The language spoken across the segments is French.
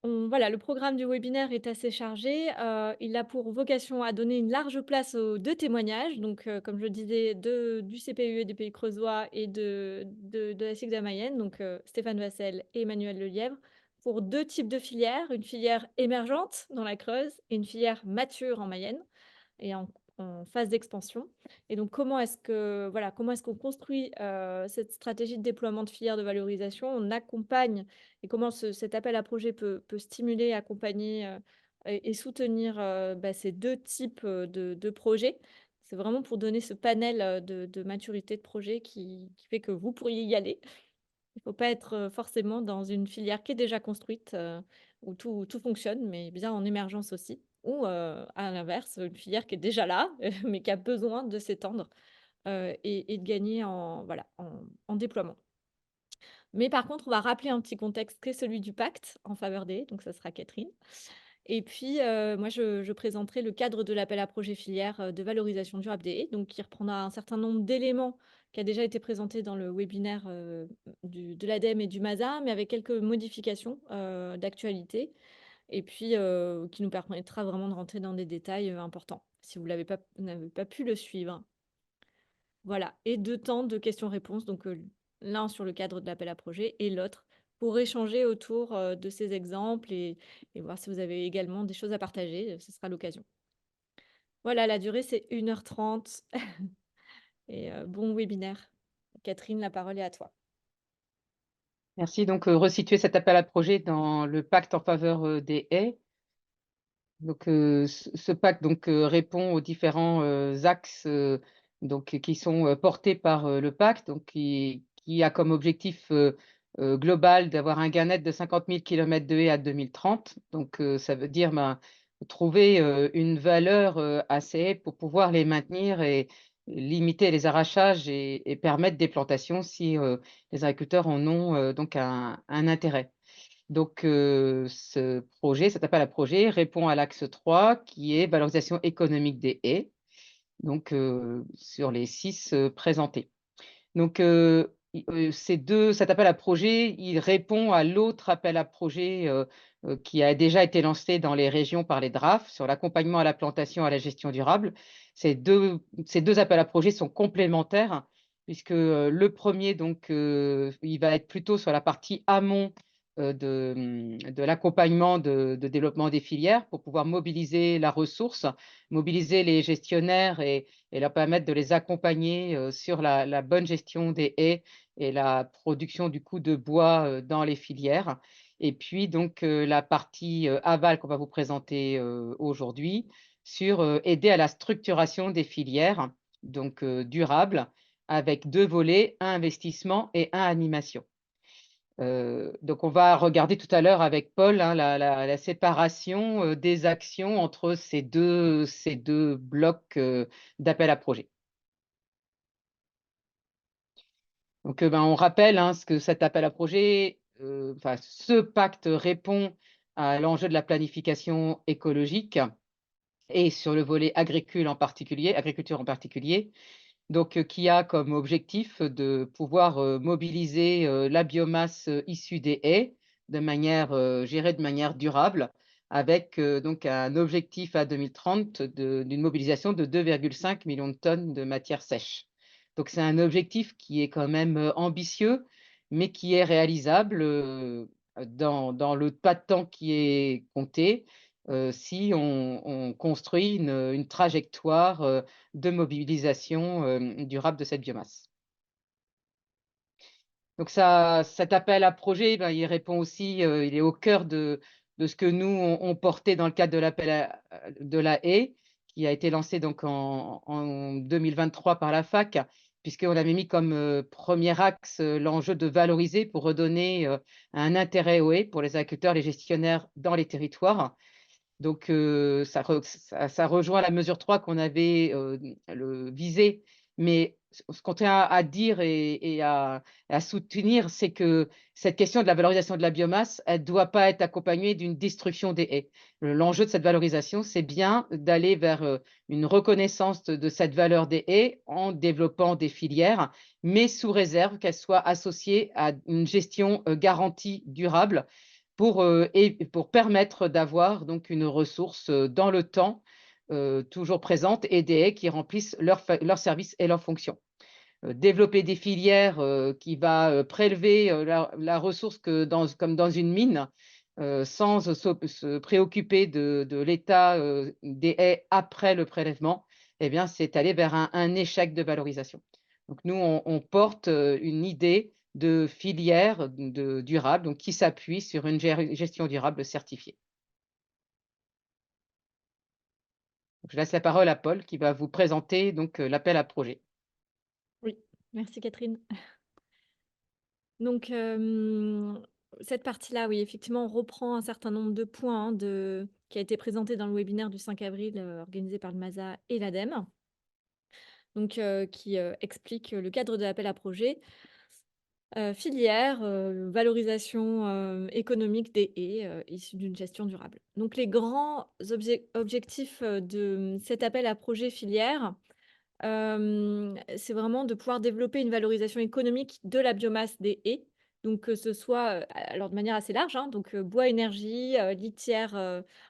Voilà, le programme du webinaire est assez chargé. Il a pour vocation à donner une large place aux 2 témoignages, donc comme je le disais, du CPUE et du Pays creusois et de la SIG de la Mayenne, donc Stéphane Vassel et Emmanuel Lelièvre, pour 2 types de filières, une filière émergente dans la Creuse et une filière mature en Mayenne et en phase d'expansion. Et donc comment est-ce qu'on construit, cette stratégie de déploiement de filières de valorisation? On accompagne et comment cet appel à projet peut stimuler, accompagner, et soutenir, ces 2 types, de projets. C'est vraiment pour donner ce panel, de maturité de projet qui fait que vous pourriez y aller. Il faut pas être, forcément dans une filière qui est déjà construite, où tout fonctionne, mais bien en émergence aussi ou, à l'inverse, une filière qui est déjà là, mais qui a besoin de s'étendre, et de gagner en déploiement. Mais par contre, on va rappeler un petit contexte qui est celui du pacte en faveur des haies, donc ça sera Catherine. Et puis, moi je présenterai le cadre de l'appel à projet filière, de valorisation durable des haies, donc qui reprendra un certain nombre d'éléments qui a déjà été présenté dans le webinaire, de l'ADEME et du MASA, mais avec quelques modifications, d'actualité et puis, qui nous permettra vraiment de rentrer dans des détails, importants, si vous n'avez pas pu le suivre. Voilà et 2 temps de questions-réponses, donc l'un sur le cadre de l'appel à projet et l'autre pour échanger autour, de ces exemples et voir si vous avez également des choses à partager, ce sera l'occasion. Voilà, la durée, c'est 1h30 et bon webinaire. Catherine, la parole est à toi. Merci. Donc, resituer cet appel à projet dans le pacte en faveur des haies. Donc, ce pacte répond aux différents axes qui sont portés par le pacte, qui a comme objectif global d'avoir un gain net de 50 000 km de haies à 2030. Donc, ça veut dire trouver une valeur à ces haies pour pouvoir les maintenir et limiter les arrachages et permettre des plantations si les agriculteurs en ont un intérêt. Donc, cet appel à projet répond à l'axe 3 qui est valorisation économique des haies, sur les 6 présentés. Donc, cet appel à projet, il répond à l'autre appel à projet qui a déjà été lancé dans les régions par les DRAF sur l'accompagnement à la plantation, à la gestion durable. Ces deux appels à projet sont complémentaires puisque le premier, il va être plutôt sur la partie amont de l'accompagnement de développement des filières pour pouvoir mobiliser la ressource, mobiliser les gestionnaires et leur permettre de les accompagner sur la bonne gestion des haies et la production du coup de bois dans les filières. Et puis la partie aval qu'on va vous présenter aujourd'hui sur aider à la structuration des filières durables avec 2 volets, un investissement et un animation. Donc on va regarder tout à l'heure avec Paul, hein, la séparation des actions entre ces deux blocs d'appel à projet. Donc on rappelle, hein, ce que cet appel à projet, ce pacte répond à l'enjeu de la planification écologique et sur le volet agriculture en particulier, qui a comme objectif de pouvoir mobiliser la biomasse issue des haies gérée de manière durable, avec un objectif à 2030 d'une mobilisation de 2,5 millions de tonnes de matière sèche. Donc c'est un objectif qui est quand même ambitieux, mais qui est réalisable dans le pas de temps qui est compté, si on construit une trajectoire de mobilisation durable de cette biomasse. Donc cet appel à projet, il répond aussi, il est au cœur de ce que nous, on portait dans le cadre de l'appel de la haie, qui a été lancé en 2023 par la FAC, puisqu'on avait mis comme premier axe l'enjeu de valoriser pour redonner un intérêt aux haies pour les agriculteurs, les gestionnaires dans les territoires. Donc, ça rejoint la mesure 3 qu'on avait visée. Mais ce qu'on tient à dire et à soutenir, c'est que cette question de la valorisation de la biomasse, elle ne doit pas être accompagnée d'une destruction des haies. L'enjeu de cette valorisation, c'est bien d'aller vers une reconnaissance de cette valeur des haies en développant des filières, mais sous réserve qu'elles soient associées à une gestion garantie durable pour permettre d'avoir donc une ressource, dans le temps, toujours présente et des haies qui remplissent leur service et leur fonction. Développer des filières, qui va, prélever, la ressource comme dans une mine, sans se préoccuper de l'état, des haies après le prélèvement, eh bien, c'est aller vers un échec de valorisation. Donc nous, on porte, une idée de filière durable, donc qui s'appuie sur une gestion durable certifiée. Donc je laisse la parole à Paul qui va vous présenter donc, l'appel à projet. Oui, merci Catherine. Donc, cette partie-là, oui, effectivement, on reprend un certain nombre de points, hein, qui a été présenté dans le webinaire du 5 avril, organisé par le MASA et l'ADEME, donc qui, explique le cadre de l'appel à projet, filière, valorisation, économique des haies, issues d'une gestion durable. Donc les grands objectifs, de cet appel à projet filière, c'est vraiment de pouvoir développer une valorisation économique de la biomasse des haies, donc que ce soit, alors de manière assez large, hein, donc bois, énergie, litière,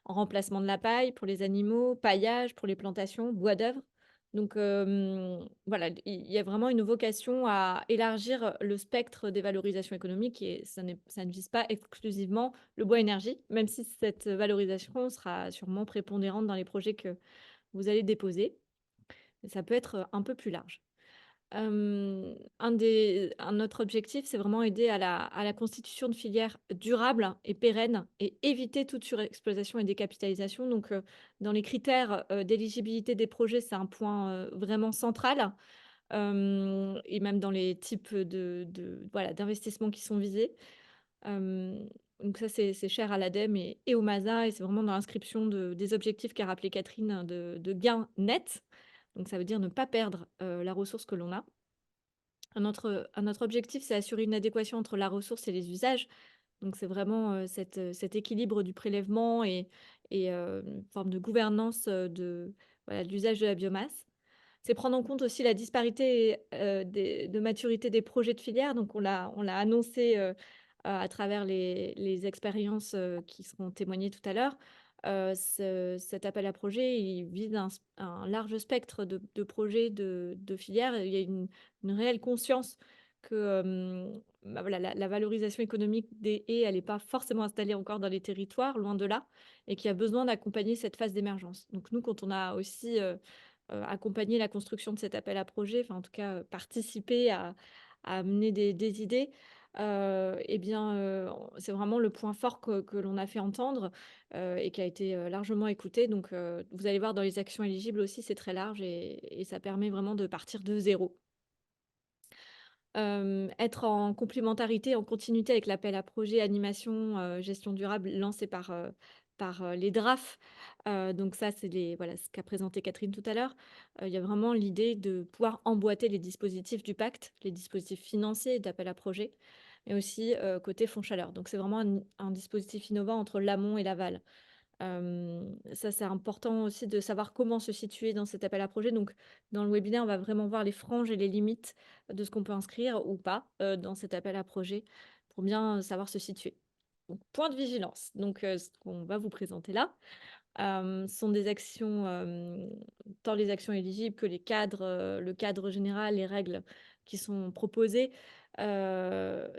en remplacement de la paille pour les animaux, paillage pour les plantations, bois d'œuvre. Donc voilà, il y a vraiment une vocation à élargir le spectre des valorisations économiques et ça ne vise pas exclusivement le bois énergie, même si cette valorisation sera sûrement prépondérante dans les projets que vous allez déposer. Mais ça peut être, un peu plus large. Un autre objectif, c'est vraiment aider à la constitution de filières durables et pérennes et éviter toute surexploitation et décapitalisation. Donc, dans les critères, d'éligibilité des projets, c'est un point, vraiment central, et même dans les types voilà, d'investissements qui sont visés. Donc ça, c'est cher à l'ADEME et au MASA et c'est vraiment dans l'inscription des objectifs qu'a rappelé Catherine de gains nets. Donc ça veut dire ne pas perdre, la ressource que l'on a. Un autre objectif, c'est assurer une adéquation entre la ressource et les usages. Donc c'est vraiment, cet équilibre du prélèvement et une forme de gouvernance, voilà, de l'usage de la biomasse. C'est prendre en compte aussi la disparité, de maturité des projets de filière. Donc on l'a annoncé, à travers les expériences, qui seront témoignées tout à l'heure. Cet appel à projet, il vise un large spectre de projets de filières. Il y a une réelle conscience que, bah, voilà, la valorisation économique des haies, elle est pas forcément installée encore dans les territoires, loin de là, et qu'il y a besoin d'accompagner cette phase d'émergence. Donc nous, quand on a aussi, accompagner la construction de cet appel à projet, enfin en tout cas, participer à amener des idées, et bien, c'est vraiment le point fort que l'on a fait entendre, et qui a été, largement écouté. Donc, vous allez voir dans les actions éligibles aussi, c'est très large et ça permet vraiment de partir de zéro. Être en complémentarité, en continuité avec l'appel à projet animation, gestion durable lancé par les DRAF. Donc ça, c'est voilà, ce qu'a présenté Catherine tout à l'heure. Il y a vraiment l'idée de pouvoir emboîter les dispositifs du pacte, les dispositifs financiers d'appel à projet, mais aussi, côté fonds chaleur. Donc c'est vraiment un dispositif innovant entre l'amont et l'aval. Ça, c'est important aussi de savoir comment se situer dans cet appel à projet. Donc, dans le webinaire, on va vraiment voir les franges et les limites de ce qu'on peut inscrire ou pas dans cet appel à projet pour bien savoir se situer. Donc, point de vigilance. Donc, ce qu'on va vous présenter là, sont des actions, tant les actions éligibles que le cadre général, les règles qui sont proposées,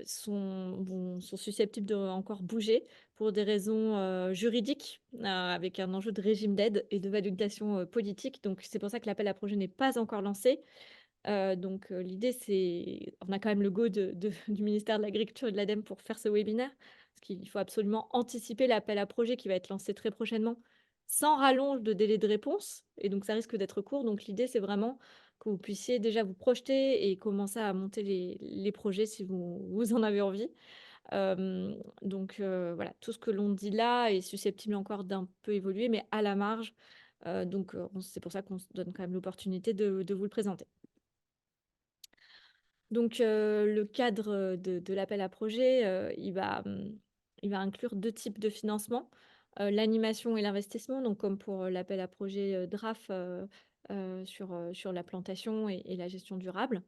sont susceptibles de encore bouger pour des raisons, juridiques, avec un enjeu de régime d'aide et de validation, politique. Donc c'est pour ça que l'appel à projet n'est pas encore lancé. Donc l'idée, c'est on a quand même le go du ministère de l'Agriculture et de l'ADEME pour faire ce webinaire, parce qu'il faut absolument anticiper l'appel à projet qui va être lancé très prochainement, sans rallonge de délai de réponse et donc ça risque d'être court. Donc l'idée, c'est vraiment que vous puissiez déjà vous projeter et commencer à monter les projets si vous en avez envie. Donc voilà, tout ce que l'on dit là est susceptible encore d'un peu évoluer, mais à la marge. Donc c'est pour ça qu'on se donne quand même l'opportunité de vous le présenter. Donc, le cadre, de l'appel à projet, il va inclure 2 types de financement, l'animation et l'investissement, donc comme pour, l'appel à projet, DRAF, sur la plantation et la gestion durable.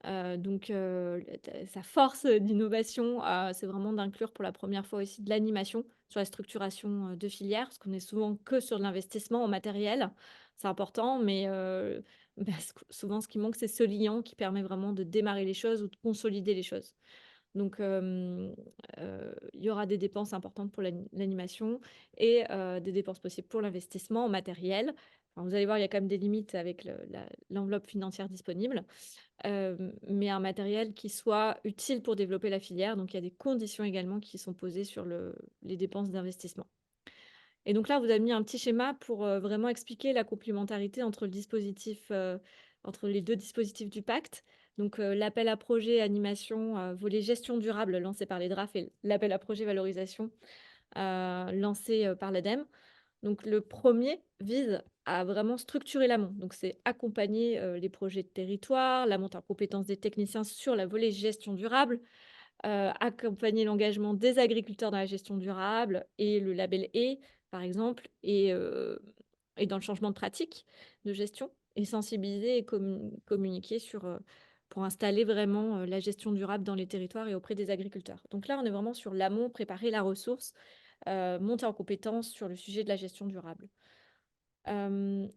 Sa force d'innovation, c'est vraiment d'inclure pour la première fois aussi de l'animation sur la structuration, de filières, parce qu'on est souvent que sur de l'investissement en matériel. C'est important, mais bah, souvent ce qui manque, c'est ce liant qui permet vraiment de démarrer les choses ou de consolider les choses. Il y aura des dépenses importantes pour l'animation et des dépenses possibles pour l'investissement en matériel. Enfin, vous allez voir, il y a quand même des limites avec l'enveloppe financière disponible, mais un matériel qui soit utile pour développer la filière. Donc il y a des conditions également qui sont posées sur les dépenses d'investissement. Et donc là, vous avez mis un petit schéma pour, vraiment expliquer la complémentarité entre les 2 dispositifs du pacte. L'appel à projet animation, volet gestion durable lancé par les DRAF et l'appel à projet valorisation, lancé, par l'ADEME. Donc le premier vise à vraiment structurer l'amont. Donc c'est accompagner, les projets de territoire, la montée en compétences des techniciens sur la volet gestion durable, accompagner l'engagement des agriculteurs dans la gestion durable et le label E, par exemple, et dans le changement de pratique de gestion et sensibiliser et communiquer pour installer vraiment, la gestion durable dans les territoires et auprès des agriculteurs. Donc là, on est vraiment sur l'amont, préparer la ressource, monter en compétence sur le sujet de la gestion durable. Hem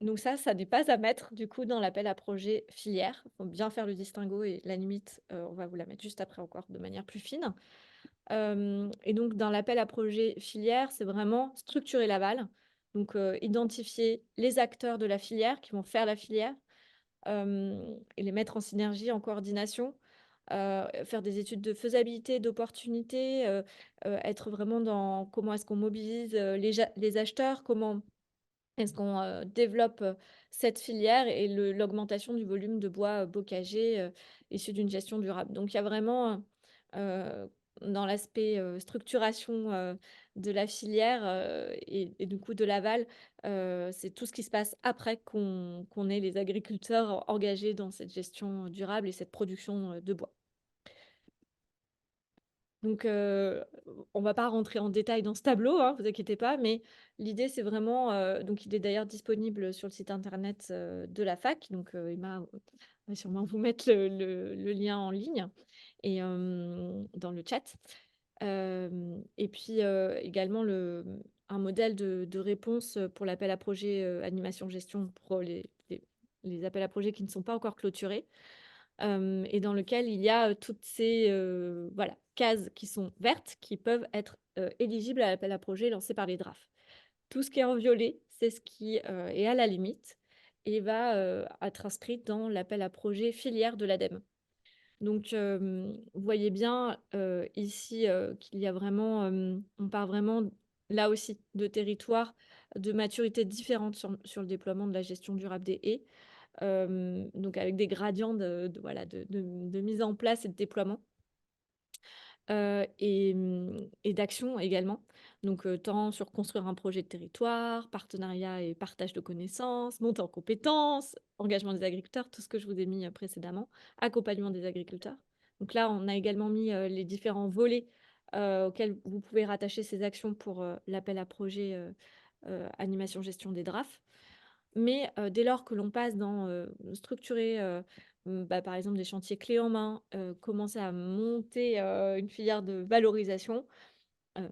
donc ça n'est pas à mettre du coup dans l'appel à projet filière. Il faut bien faire le distinguo et la limite, on va vous la mettre juste après encore de manière plus fine. Et donc dans l'appel à projet filière, c'est vraiment structurer l'aval. Identifier les acteurs de la filière qui vont faire la filière, et les mettre en synergie, en coordination. Faire des études de faisabilité, d'opportunité, être vraiment dans comment est-ce qu'on mobilise, les acheteurs, comment est-ce qu'on, développe, cette filière et l'augmentation du volume de bois, bocager, issu d'une gestion durable? Donc il y a vraiment, dans l'aspect, structuration, de la filière, et du coup de l'aval, c'est tout ce qui se passe après qu'on ait les agriculteurs engagés dans cette gestion durable et cette production, de bois. Donc, on va pas rentrer en détail dans ce tableau, hein, vous inquiétez pas, mais l'idée, c'est vraiment, donc il est d'ailleurs disponible sur le site internet, de la fac, Emma va sûrement vous mettre le lien en ligne et dans le chat. Et puis, également un modèle de réponse, pour l'appel à projet, animation gestion pour les appels à projets qui ne sont pas encore clôturés. Et dans lequel il y a, toutes ces, voilà, cases qui sont vertes, qui peuvent être, éligibles à l'appel à projet lancé par les DRAF. Tout ce qui est en violet, c'est ce qui, est à la limite et va, être inscrit dans l'appel à projet filière de l'ADEME. Vous voyez bien, ici, qu'il y a vraiment, on part vraiment, là aussi, de territoires de maturité différentes sur le déploiement de la gestion durable des haies. Donc avec des gradients voilà, de mise en place et de déploiement, et d'action également. Tant sur construire un projet de territoire, partenariat et partage de connaissances, montée en compétences, engagement des agriculteurs, tout ce que je vous ai mis, précédemment, accompagnement des agriculteurs. Donc là, on a également mis, les différents volets, auxquels vous pouvez rattacher ces actions pour, l'appel à projet, animation gestion des DRAF. Mais, dès lors que l'on passe dans, structurer, par exemple des chantiers clés en main, commencer à monter, une filière de valorisation,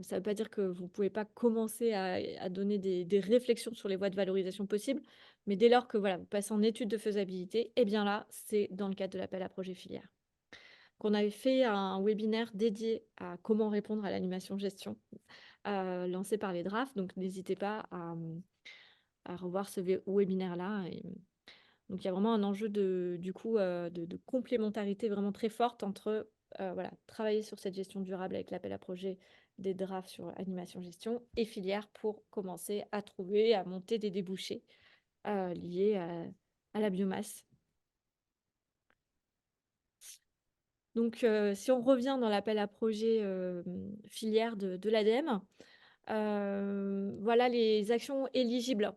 ça ne veut pas dire que vous ne pouvez pas commencer à donner des réflexions sur les voies de valorisation possibles, mais dès lors que voilà, vous passez en étude de faisabilité, et bien là, c'est dans le cadre de l'appel à projet filière. Qu'on avait fait un webinaire dédié à comment répondre à l'animation gestion, lancé par les DRAF, donc n'hésitez pas à revoir ce webinaire-là. Donc il y a vraiment un enjeu du coup, de complémentarité vraiment très forte entre, voilà, travailler sur cette gestion durable avec l'appel à projet des drafts sur animation gestion et filière pour commencer à trouver, à monter des débouchés, liés à la biomasse. Si on revient dans l'appel à projet, filière de l'ADEME, voilà les actions éligibles.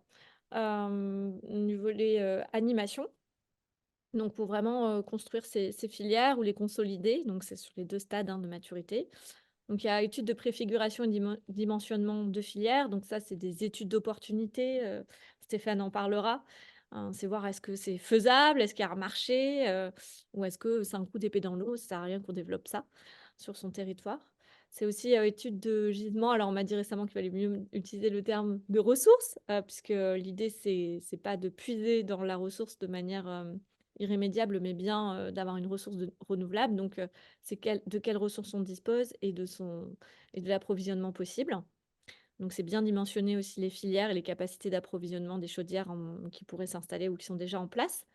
Du volet, animation. Pour vraiment, construire ces filières ou les consolider, donc c'est sur les 2 stades, hein, de maturité. Donc il y a études de préfiguration et dimensionnement de filières, donc ça, c'est des études d'opportunité, Stéphane en parlera. Hein, c'est voir est-ce que c'est faisable, est-ce qu'il y a un marché, ou est-ce que c'est un coup d'épée dans l'eau, ça sert à rien qu'on développe ça sur son territoire. C'est aussi, étude de gisement. Alors on m'a dit récemment qu'il fallait mieux utiliser le terme de ressources, puisque l'idée c'est pas de puiser dans la ressource de manière, irrémédiable, mais bien, d'avoir une ressource renouvelable. Donc, c'est de quelles ressources on dispose et de l'approvisionnement possible. Donc c'est bien dimensionner aussi les filières et les capacités d'approvisionnement des chaudières qui pourraient s'installer ou qui sont déjà en place.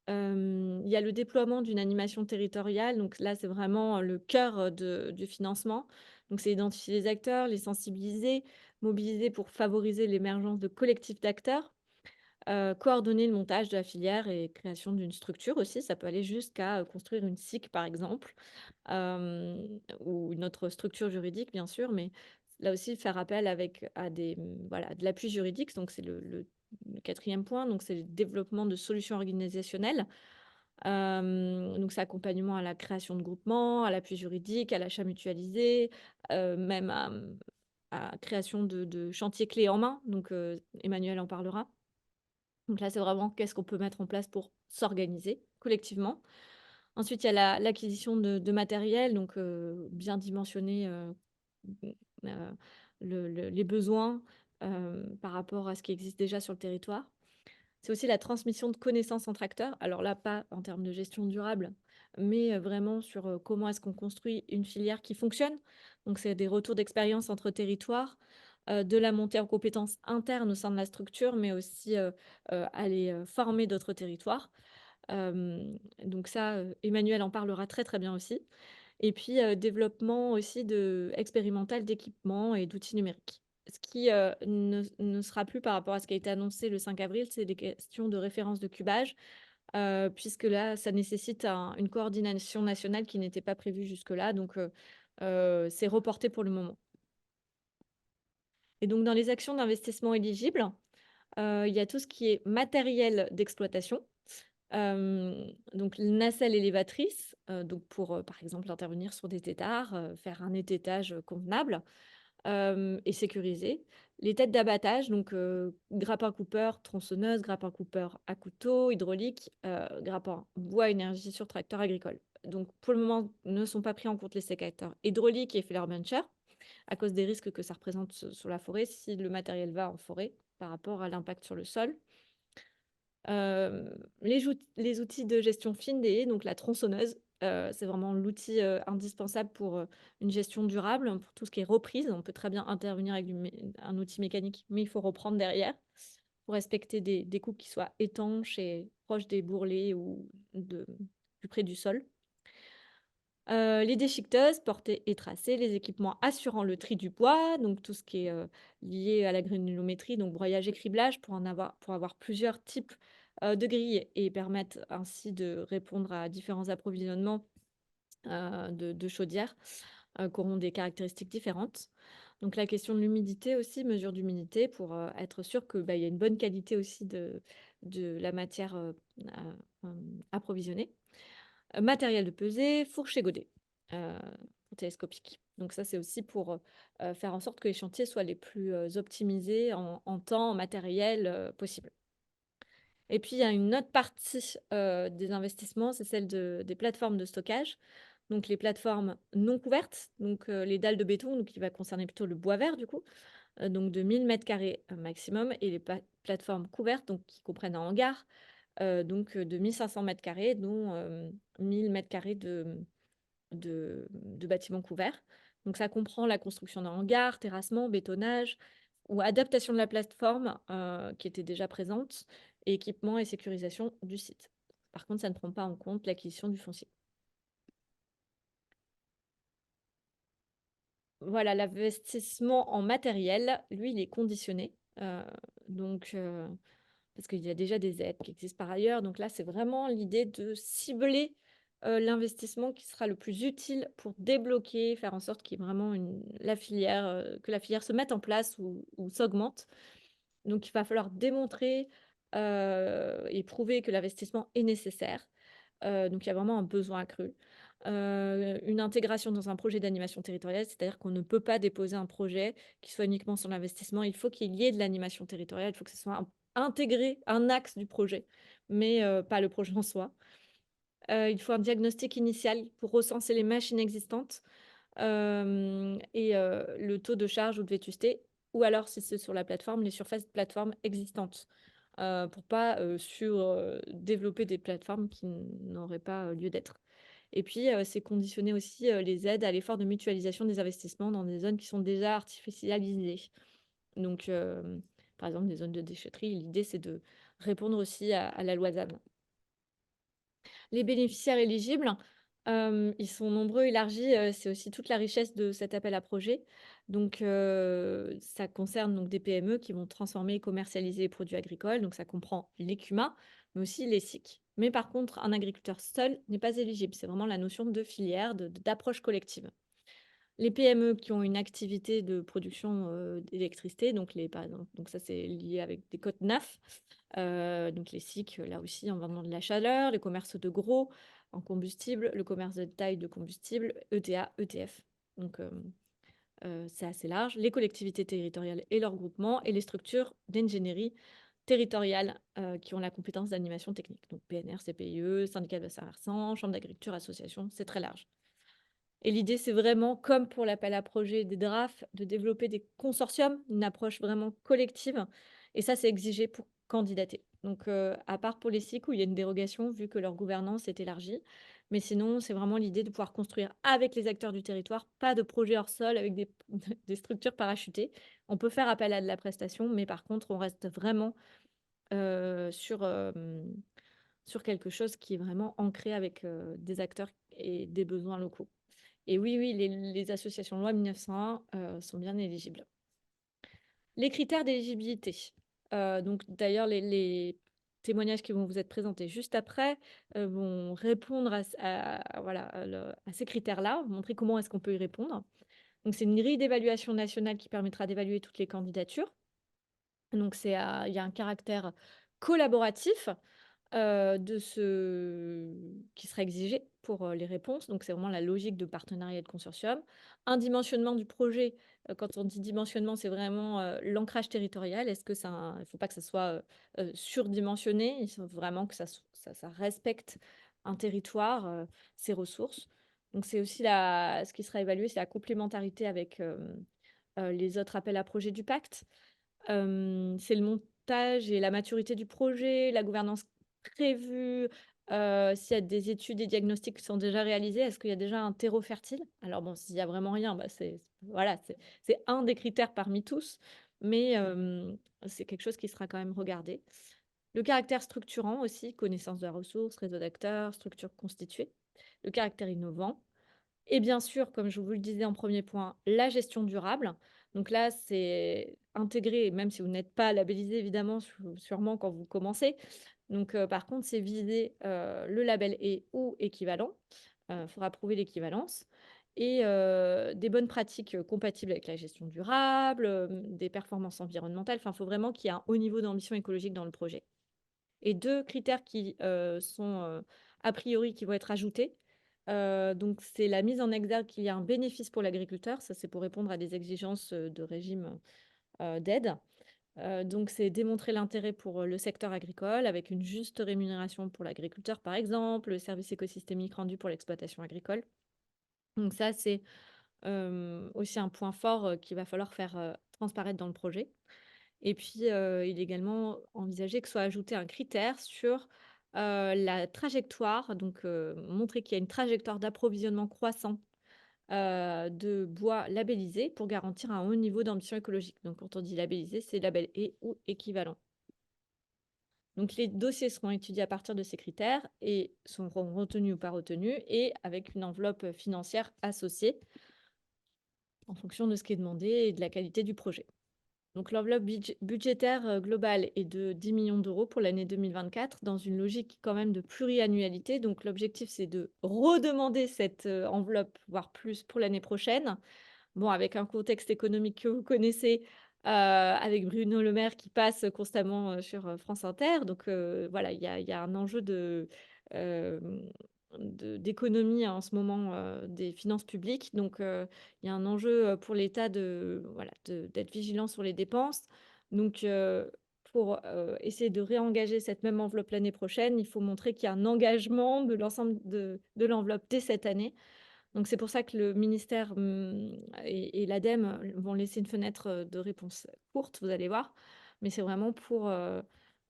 Il y a le déploiement d'une animation territoriale, donc là, c'est vraiment le cœur, du financement. Donc c'est identifier les acteurs, les sensibiliser, mobiliser pour favoriser l'émergence de collectifs d'acteurs, coordonner le montage de la filière et création d'une structure aussi. Ça peut aller jusqu'à, construire une SIC, par exemple, ou une autre structure juridique, bien sûr, mais là aussi, faire appel à voilà, de l'appui juridique. Donc c'est le 4e point, donc c'est le développement de solutions organisationnelles. Donc c'est accompagnement à la création de groupements, à l'appui juridique, à l'achat mutualisé, même à création de chantiers clés en main. Donc Emmanuel en parlera. Donc là, c'est vraiment qu'est-ce qu'on peut mettre en place pour s'organiser collectivement. Ensuite, il y a l'acquisition de matériel, donc bien dimensionner, mmh, les besoins, par rapport à ce qui existe déjà sur le territoire. C'est aussi la transmission de connaissances entre acteurs. Alors là, pas en termes de gestion durable, mais vraiment sur, comment est-ce qu'on construit une filière qui fonctionne. Donc c'est des retours d'expérience entre territoires, de la montée en compétences internes au sein de la structure, mais aussi, aller, former d'autres territoires. Donc ça, Emmanuel en parlera très, très bien aussi. Et puis, développement aussi expérimental d'équipements et d'outils numériques. Ce qui, ne sera plus par rapport à ce qui a été annoncé le 5 avril, c'est des questions de référence de cubage, puisque là, ça nécessite une coordination nationale qui n'était pas prévue jusque-là, donc c'est reporté pour le moment. Et donc dans les actions d'investissement éligibles, il y a tout ce qui est matériel d'exploitation. Donc nacelle élévatrice, donc pour, par exemple, intervenir sur des têtards, faire un étêtage, convenable, et sécurisé. Les têtes d'abattage, donc grappin-coupeur, tronçonneuse, grappin-coupeur à couteau, hydraulique, grappin bois énergie sur tracteur agricole. Donc pour le moment, ne sont pas pris en compte les sécateurs hydrauliques et feller bencher à cause des risques que ça représente sur la forêt si le matériel va en forêt par rapport à l'impact sur le sol. Les outils de gestion fine des haies, donc la tronçonneuse, c'est vraiment l'outil, indispensable pour, une gestion durable, pour tout ce qui est reprise. On peut très bien intervenir avec un outil mécanique, mais il faut reprendre derrière pour respecter des coupes qui soient étanches et proches des bourrelets ou plus près du sol. Les déchiqueteuses, portées et tracées, les équipements assurant le tri du bois, donc tout ce qui est, lié à la granulométrie, donc broyage et criblage pour avoir plusieurs types, de grilles et permettre ainsi de répondre à différents approvisionnements, de chaudières, qui auront des caractéristiques différentes. Donc la question de l'humidité aussi, mesure d'humidité pour, être sûr que, bah, il y a une bonne qualité aussi de la matière, approvisionnée. Matériel de pesée, fourche et godet, heu, télescopique. Donc ça, c'est aussi pour, faire en sorte que les chantiers soient les plus, optimisés en temps, en matériel, possible. Et puis il y a une autre partie, des investissements, c'est celle des plateformes de stockage. Donc les plateformes non couvertes, donc les dalles de béton, donc qui va concerner plutôt le bois vert du coup, donc de 1 000 m² maximum et les plateformes couvertes, donc qui comprennent un hangar, donc de 1 500 m², dont 1 000 m² de bâtiments couverts. Donc ça comprend la construction d'un hangar, terrassement, bétonnage ou adaptation de la plateforme, qui était déjà présente et équipement et sécurisation du site. Par contre, ça ne prend pas en compte l'acquisition du foncier. Voilà, l'investissement en matériel, lui, il est conditionné, donc parce qu'il y a déjà des aides qui existent par ailleurs. Donc là, c'est vraiment l'idée de cibler, l'investissement qui sera le plus utile pour débloquer, faire en sorte qu'il y ait vraiment que la filière se mette en place ou s'augmente. Donc il va falloir démontrer, et prouver que l'investissement est nécessaire. Donc il y a vraiment un besoin accru. Une intégration dans un projet d'animation territoriale, c'est-à-dire qu'on ne peut pas déposer un projet qui soit uniquement sur l'investissement. Il faut qu'il y ait de l'animation territoriale, il faut que ce soit intégrer un axe du projet, mais pas le projet en soi. Il faut un diagnostic initial pour recenser les machines existantes, et le taux de charge ou de vétusté ou alors si c'est sur la plateforme, les surfaces de plateforme existantes, pour pas, développer des plateformes qui n'auraient pas, lieu d'être. Et puis, c'est conditionner aussi, les aides à l'effort de mutualisation des investissements dans des zones qui sont déjà artificialisées. Donc, par exemple, des zones de déchetterie, l'idée c'est de répondre aussi à la loi ZAN. Les bénéficiaires éligibles, ils sont nombreux, élargis, c'est aussi toute la richesse de cet appel à projet. Donc, ça concerne donc des PME qui vont transformer et commercialiser les produits agricoles, donc ça comprend les CUMA, mais aussi les SIC. Mais par contre, un agriculteur seul n'est pas éligible. C'est vraiment la notion de filière, d'approche collective. Les PME qui ont une activité de production, d'électricité, donc les par exemple, donc ça, c'est lié avec des codes NAF, donc les SIC, là aussi, en vendant de la chaleur, les commerces de gros en combustible, le commerce de taille de combustible, ETA, ETF. Donc, c'est assez large. Les collectivités territoriales et leurs groupements et les structures d'ingénierie territoriale, qui ont la compétence d'animation technique. Donc PNR, CPIE, syndicat de bassin versant, chambre d'agriculture, association, c'est très large. Et l'idée, c'est vraiment, comme pour l'appel à projets des DRAF, de développer des consortiums, une approche vraiment collective. Et ça, c'est exigé pour candidater. Donc, à part pour les SIC où il y a une dérogation, vu que leur gouvernance est élargie. Mais sinon, c'est vraiment l'idée de pouvoir construire avec les acteurs du territoire, pas de projet hors sol avec des, des structures parachutées. On peut faire appel à de la prestation, mais par contre, on reste vraiment sur, sur quelque chose qui est vraiment ancré avec des acteurs et des besoins locaux. Et oui, oui, les associations loi 1901, sont bien éligibles. Les critères d'éligibilité, donc d'ailleurs les témoignages qui vont vous être présentés juste après, vont répondre voilà, à ces critères-là, montrer comment est-ce qu'on peut y répondre. Donc c'est une grille d'évaluation nationale qui permettra d'évaluer toutes les candidatures. Donc il y a un caractère collaboratif, de ce qui sera exigé pour, les réponses. Donc c'est vraiment la logique de partenariat et de consortium. Un dimensionnement du projet, quand on dit dimensionnement, c'est vraiment, l'ancrage territorial. Est-ce que ça il faut pas que ça soit, surdimensionné, il faut vraiment que ça respecte un territoire, ses ressources. Donc c'est aussi ce qui sera évalué, c'est la complémentarité avec, les autres appels à projets du pacte. C'est le montage et la maturité du projet, la gouvernance prévue, s'il y a des études et diagnostics qui sont déjà réalisés, est-ce qu'il y a déjà un terreau fertile? Alors bon, s'il y a vraiment rien, bah, c'est voilà, c'est un des critères parmi tous, mais c'est quelque chose qui sera quand même regardé. Le caractère structurant aussi, connaissance de la ressource, réseau d'acteurs, structure constituée. Le caractère innovant. Et bien sûr, comme je vous le disais en premier point, la gestion durable. Donc là, c'est intégré, même si vous n'êtes pas labellisé évidemment, sûrement quand vous commencez. Donc, par contre, c'est viser, le label E ou équivalent. Il faudra prouver l'équivalence et des bonnes pratiques, compatibles avec la gestion durable, des performances environnementales. Enfin, il faut vraiment qu'il y ait un haut niveau d'ambition écologique dans le projet. Et 2 critères qui, sont, a priori, qui vont être ajoutés. Donc c'est la mise en exergue qu'il y a un bénéfice pour l'agriculteur. Ça, c'est pour répondre à des exigences, de régime, d'aide. Donc c'est démontrer l'intérêt pour, le secteur agricole avec une juste rémunération pour l'agriculteur, par exemple, le service écosystémique rendu pour l'exploitation agricole. Donc ça, c'est, aussi un point fort, qu'il va falloir faire, transparaître dans le projet. Et puis, il est également envisagé que soit ajouté un critère sur, la trajectoire, donc montrer qu'il y a une trajectoire d'approvisionnement croissant, de bois labellisé pour garantir un haut niveau d'ambition écologique. Donc quand on dit labellisé, c'est label E ou équivalent. Donc les dossiers seront étudiés à partir de ces critères et seront retenus ou pas retenus et avec une enveloppe, financière associée en fonction de ce qui est demandé et de la qualité du projet. Donc l'enveloppe budgétaire, globale est de 10 millions d'euros pour l'année 2024 dans une logique quand même de pluriannualité. Donc l'objectif, c'est de redemander cette, enveloppe, voire plus pour l'année prochaine. Bon, avec un contexte économique que vous connaissez, avec Bruno Le Maire qui passe constamment, sur, France Inter. Donc, voilà, il y a un enjeu hem, d'économie en ce moment, des finances publiques. Donc, il y a un enjeu, pour l'État de voilà, d'être vigilant sur les dépenses. Donc, pour, essayer de réengager cette même enveloppe l'année prochaine, il faut montrer qu'il y a un engagement de l'ensemble de l'enveloppe dès cette année. Donc c'est pour ça que le ministère, et l'ADEME, vont laisser une fenêtre, de réponse courte, vous allez voir. Mais c'est vraiment pour,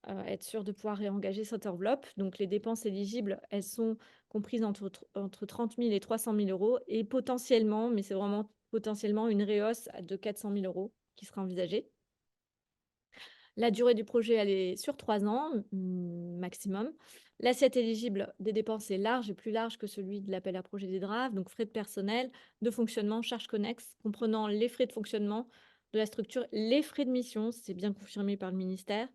être sûr de pouvoir réengager cette enveloppe. Donc les dépenses éligibles, elles sont comprises entre 30 000 et 300 000 € et potentiellement, mais c'est vraiment potentiellement une rehausse à de 400 000 € qui sera envisagée. La durée du projet, elle est sur 3 ans, maximum. L'assiette éligible des dépenses est large et plus large que celui de l'appel à projet des DRAF, donc frais de personnel, de fonctionnement, charges connexes, comprenant les frais de fonctionnement de la structure, les frais de mission, c'est bien confirmé par le ministère,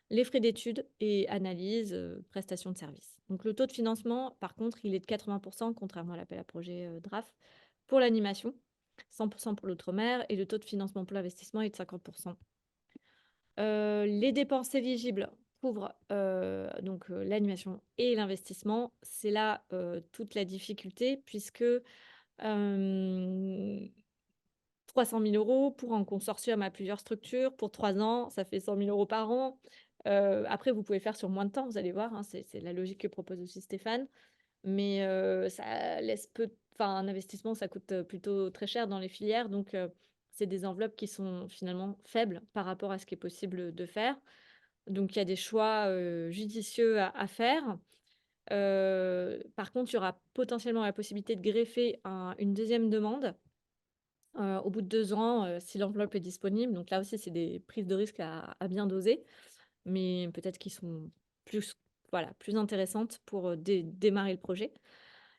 les frais d'études et analyse, prestations de services. Donc le taux de financement, par contre, il est de 80%, contrairement à l'appel à projet DRAF, pour l'animation, 100% pour l'outre-mer, et le taux de financement pour l'investissement est de 50%. Les dépenses éligibles couvrent, l'animation et l'investissement. C'est là, toute la difficulté puisque, hem, 300 000 € pour un consortium à plusieurs structures, pour 3 ans, ça fait 100 000 € par an. Après vous pouvez faire sur moins de temps, vous allez voir, hein, c'est la logique que propose aussi Stéphane. Mais, ça laisse un investissement, ça coûte, plutôt très cher dans les filières, donc, c'est des enveloppes qui sont finalement faibles par rapport à ce qui est possible de faire. Donc il y a des choix, judicieux à faire. Par contre, il y aura potentiellement la possibilité de greffer une deuxième demande, au bout de 2 ans, si l'enveloppe est disponible. Donc là aussi, c'est des prises de risques à bien doser, mais peut-être qu'ils sont plus plus intéressantes pour, démarrer le projet.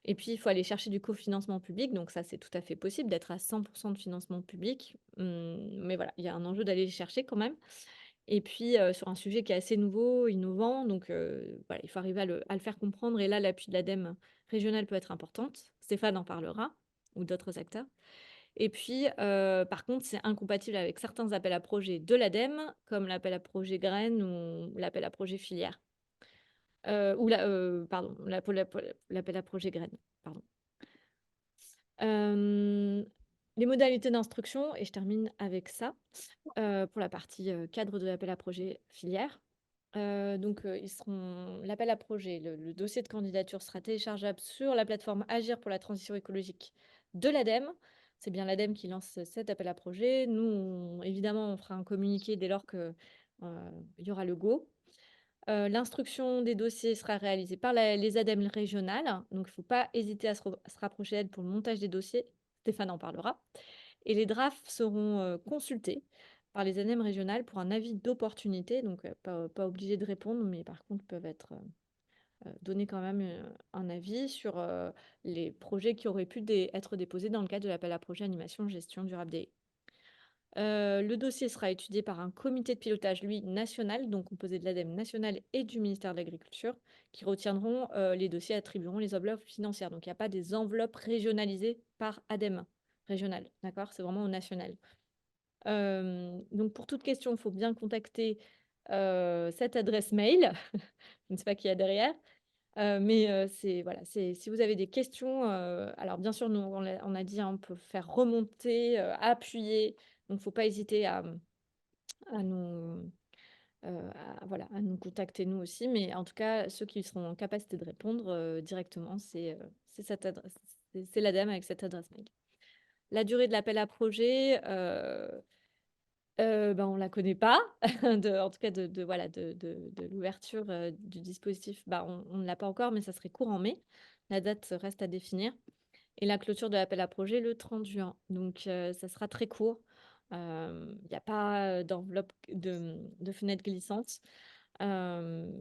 Et puis, il faut aller chercher du cofinancement public, donc ça, c'est tout à fait possible d'être à 100 de financement public. Mais voilà, il y a un enjeu d'aller les chercher quand même. Et puis, sur un sujet qui est assez nouveau, innovant, donc voilà, il faut arriver à le faire comprendre et là, l'appui de l'ADEME régional peut être importante. Stéphane en parlera ou d'autres acteurs. Et puis, par contre, c'est incompatible avec certains appels à projets de l'ADEME, comme l'appel à projet graines ou l'appel à projet filière. Ou la pardon, l'appel à projet graines, pardon. Hem, les modalités d'instruction et je termine avec ça, pour la partie, cadre de l'appel à projet filière. Ils seront l'appel à projet, le dossier de candidature sera téléchargeable sur la plateforme Agir pour la transition écologique de l'ADEME. C'est bien l'ADEME qui lance cet appel à projet. Nous, évidemment, on fera un communiqué dès lors que, il y aura le go. L'instruction des dossiers sera réalisée par les ADEME régionales, donc il ne faut pas hésiter à se rapprocher d'elles pour le montage des dossiers. Stéphane en parlera. Et les drafts seront, consultés par les ADEME régionales pour un avis d'opportunité, donc pas obligés de répondre, mais par contre peuvent être, donner quand même, un avis sur, les projets qui auraient pu être déposés dans le cadre de l'appel à projet animation gestion durable des haies. Le dossier sera étudié par un comité de pilotage, lui, national, donc composé de l'ADEME national et du ministère de l'Agriculture, qui retiendront, les dossiers et attribueront les enveloppes financières. Donc il n'y a pas des enveloppes régionalisées par ADEME régional, d'accord? C'est vraiment au national. Donc pour toute question, il faut bien contacter, cette adresse mail. Je ne sais pas qui y a derrière, mais c'est voilà, c'est si vous avez des questions, alors bien sûr, nous, on a dit, hein, on peut faire remonter, appuyer, donc faut pas hésiter à nous, à nous contacter nous aussi, mais en tout cas, ceux qui seront en capacité de répondre, directement, c'est cette adresse, c'est l'ADEME avec cette adresse mail. La durée de l'appel à projet, on la connaît pas, en tout cas de l'ouverture, du dispositif, on ne l'a pas encore, mais ça serait courant mai. La date reste à définir et la clôture de l'appel à projet le 30 juin. Donc ça sera très court. Il y a pas, d'enveloppe de fenêtre glissante. Hem,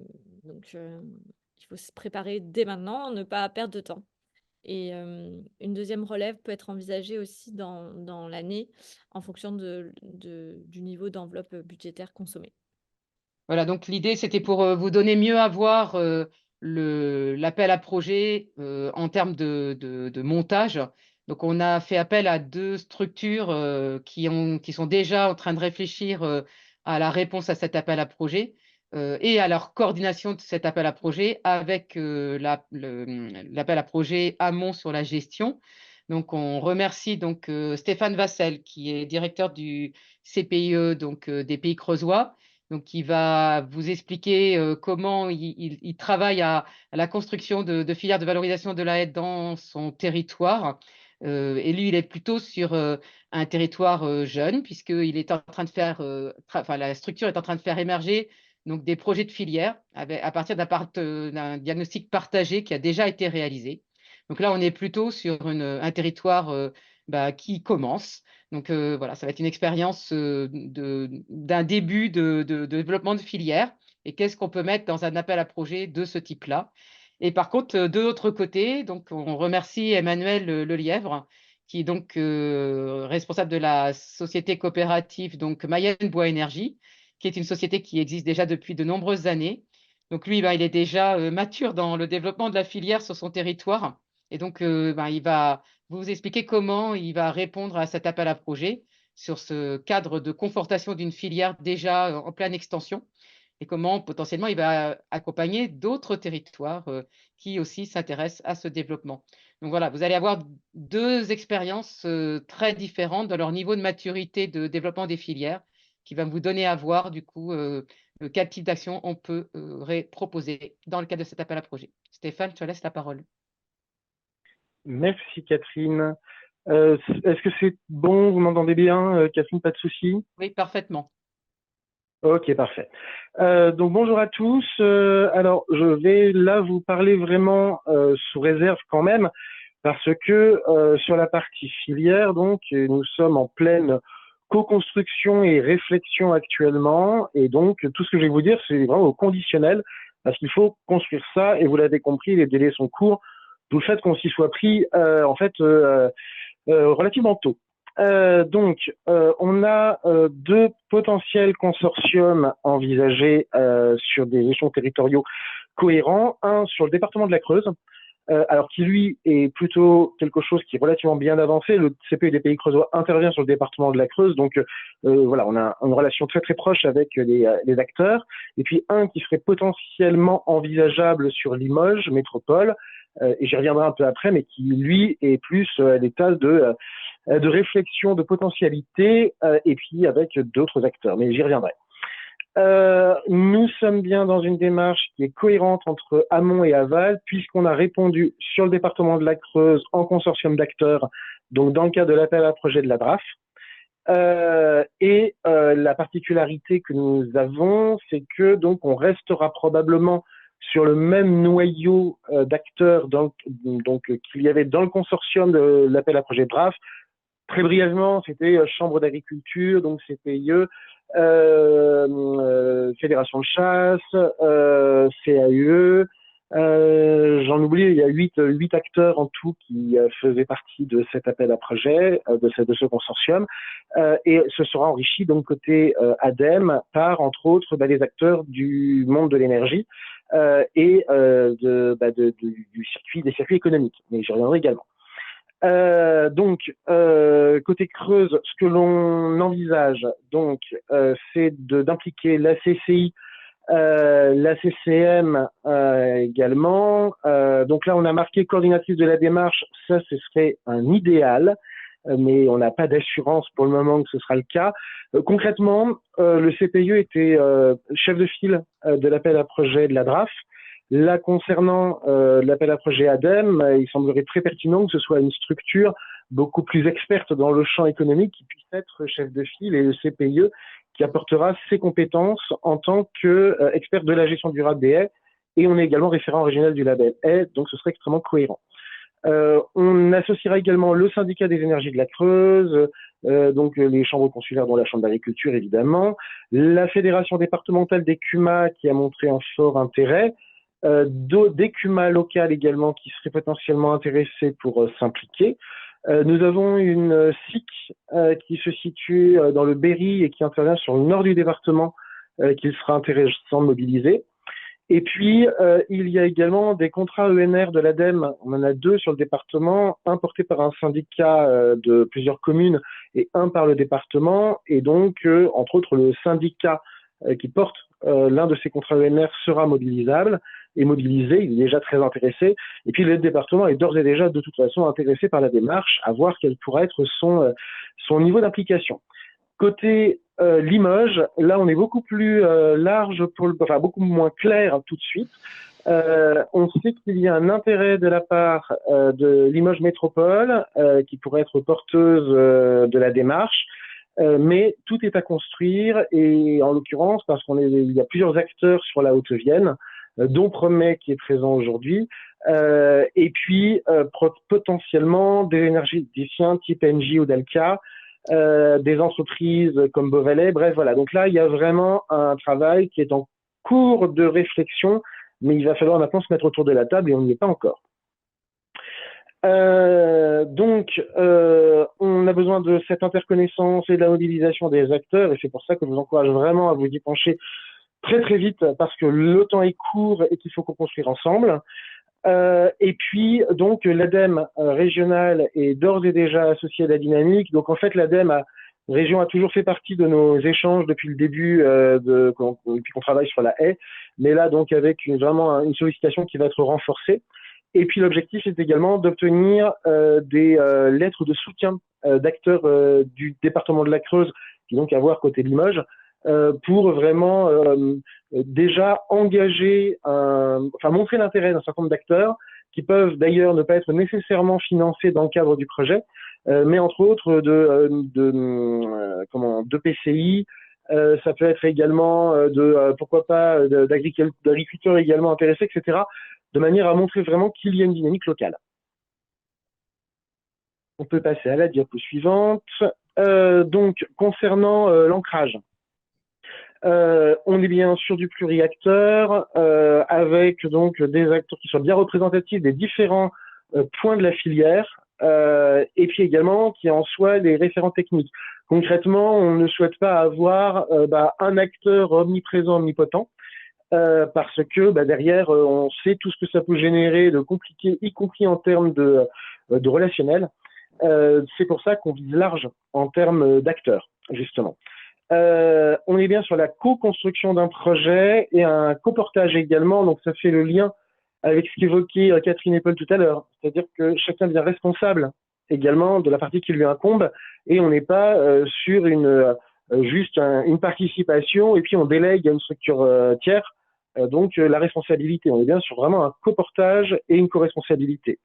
il faut se préparer dès maintenant, ne pas perdre de temps. Et une deuxième relève peut être envisagée aussi dans l'année en fonction du niveau d'enveloppe budgétaire consommée. Voilà, donc l'idée, c'était pour, vous donner mieux à voir, l'appel à projet, en termes de montage. Donc on a fait appel à 2 structures, qui sont déjà en train de réfléchir, à la réponse à cet appel à projet, et à leur coordination de cet appel à projet avec, l'appel à projet amont sur la gestion. Donc on remercie donc, Stéphane Vassel qui est directeur du CPIE, donc, des Pays creusois, Donc, il va vous expliquer comment il travaille à la construction de filières de valorisation de la haie dans son territoire. Et lui, il est plutôt sur un territoire jeune, puisqu'il est en train de faire, enfin, la structure est en train de faire émerger donc, des projets de filière à partir d'un diagnostic partagé qui a déjà été réalisé. Donc là, on est plutôt sur un territoire qui commence. Donc voilà, ça va être une expérience d'un début de développement de filière et qu'est-ce qu'on peut mettre dans un appel à projet de ce type-là. Et par contre, de l'autre côté, donc, on remercie Emmanuel Lelièvre, qui est donc responsable de la société coopérative donc Mayenne Bois Énergie, qui est une société qui existe déjà depuis de nombreuses années. Donc lui, il est déjà mature dans le développement de la filière sur son territoire. Et donc, il va vous expliquer comment il va répondre à cet appel à projet sur ce cadre de confortation d'une filière déjà en pleine extension et comment potentiellement il va accompagner d'autres territoires qui aussi s'intéressent à ce développement. Donc voilà, vous allez avoir deux expériences très différentes dans leur niveau de maturité de développement des filières qui va vous donner à voir du coup quel type d'action on peut proposer dans le cadre de cet appel à projet. Stéphane, je te laisse la parole. Merci Catherine. Est-ce que c'est bon? Vous m'entendez bien, Catherine? Pas de souci? Oui, parfaitement. Ok, parfait. Donc bonjour à tous. Alors je vais là vous parler vraiment sous réserve quand même, parce que sur la partie filière, donc nous sommes en pleine co-construction et réflexion actuellement, et donc tout ce que je vais vous dire, c'est vraiment au conditionnel, parce qu'il faut construire ça, et vous l'avez compris, les délais sont courts, d'où le fait qu'on s'y soit pris relativement tôt. On a deux potentiels consortiums envisagés sur des échelons territoriaux cohérents. Un sur le département de la Creuse, alors qui lui est plutôt quelque chose qui est relativement bien avancé. Le CPE des Pays Creusois intervient sur le département de la Creuse, donc voilà, on a une relation très très proche avec les acteurs. Et puis un qui serait potentiellement envisageable sur Limoges métropole, et j'y reviendrai un peu après, mais qui lui est plus à l'état de réflexion de potentialité, et puis avec d'autres acteurs, mais j'y reviendrai. Nous sommes bien dans une démarche qui est cohérente entre amont et aval, puisqu'on a répondu sur le département de la Creuse en consortium d'acteurs, donc dans le cadre de l'appel à projet de la DRAF. La particularité que nous avons, c'est que donc on restera probablement sur le même noyau d'acteurs qu'il y avait dans le consortium de l'appel à projet DRAF. Très brièvement, c'était Chambre d'agriculture, donc CPIE, Fédération de chasse, CAUE, j'en oublie, il y a huit acteurs en tout qui faisaient partie de cet appel à projet, de ce consortium, et ce sera enrichi donc côté ADEME par, entre autres, les acteurs du monde de l'énergie et du des circuits économiques, mais j'y reviendrai également. Côté Creuse, ce que l'on envisage, c'est d'impliquer la CCI, la CCM également. Donc là, on a marqué coordinatrice de la démarche. Ça, ce serait un idéal, mais on n'a pas d'assurance pour le moment que ce sera le cas. Concrètement, le CPIE était chef de file de l'appel à projet de la DRAF. Là, concernant l'appel à projet ADEME, il semblerait très pertinent que ce soit une structure beaucoup plus experte dans le champ économique qui puisse être chef de file, et le CPIE qui apportera ses compétences en tant qu'expert de la gestion durable des haies, et on est également référent régional du label haies, donc ce serait extrêmement cohérent. On associera également le syndicat des énergies de la Creuse, donc les chambres consulaires, dont la chambre d'agriculture évidemment, la fédération départementale des CUMA qui a montré un fort intérêt, des CUMA locales également qui seraient potentiellement intéressées pour s'impliquer. Nous avons une SIC qui se situe dans le Berry et qui intervient sur le nord du département, qu'il sera intéressant de mobiliser. Et puis, il y a également des contrats ENR de l'ADEME. On en a deux sur le département, un porté par un syndicat de plusieurs communes et un par le département. Et donc, entre autres, le syndicat qui porte l'un de ces contrats ENR sera mobilisable et mobilisé, il est déjà très intéressé. Et puis le département est d'ores et déjà de toute façon intéressé par la démarche, à voir quel pourra être son niveau d'implication. Côté Limoges, là, on est beaucoup plus large, enfin beaucoup moins clair tout de suite. On sait qu'il y a un intérêt de la part de Limoges Métropole qui pourrait être porteuse de la démarche, mais tout est à construire et en l'occurrence, parce il y a plusieurs acteurs sur la Haute-Vienne, dont Promet qui est présent aujourd'hui, et puis potentiellement des énergéticiens type Engie ou Dalca, des entreprises comme Beauvalet, bref, voilà. Donc là, il y a vraiment un travail qui est en cours de réflexion, mais il va falloir maintenant se mettre autour de la table et on n'y est pas encore. On a besoin de cette interconnaissance et de la mobilisation des acteurs, et c'est pour ça que je vous encourage vraiment à vous y pencher très très vite, parce que le temps est court et qu'il faut qu'on construise ensemble. Et puis, donc, l'ADEME régionale est d'ores et déjà associée à la dynamique. Donc, en fait, l'ADEME région a toujours fait partie de nos échanges depuis le début, depuis qu'on travaille sur la haie. Mais là, donc, avec vraiment une sollicitation qui va être renforcée. Et puis, l'objectif est également d'obtenir des lettres de soutien d'acteurs du département de la Creuse, qui donc à voir côté Limoges, pour vraiment déjà engager, montrer l'intérêt d'un certain nombre d'acteurs qui peuvent d'ailleurs ne pas être nécessairement financés dans le cadre du projet, mais entre autres de PCI, ça peut être également pourquoi pas d'agriculteurs également intéressés, etc., de manière à montrer vraiment qu'il y a une dynamique locale. On peut passer à la diapo suivante. Donc, concernant l'ancrage, on est bien sur du pluriacteur, avec donc des acteurs qui soient bien représentatifs des différents points de la filière, et puis également qui en soient des référents techniques. Concrètement, on ne souhaite pas avoir un acteur omniprésent, omnipotent, parce que derrière, on sait tout ce que ça peut générer de compliqué, y compris en termes de relationnel. C'est pour ça qu'on vise large en termes d'acteurs, justement. On est bien sur la co-construction d'un projet et un coportage également, donc ça fait le lien avec ce qu'évoquait Catherine et Paul tout à l'heure, c'est-à-dire que chacun devient responsable également de la partie qui lui incombe et on n'est pas sur juste une participation et puis on délègue à une structure tiers donc la responsabilité. On est bien sur vraiment un coportage et une co-responsabilité.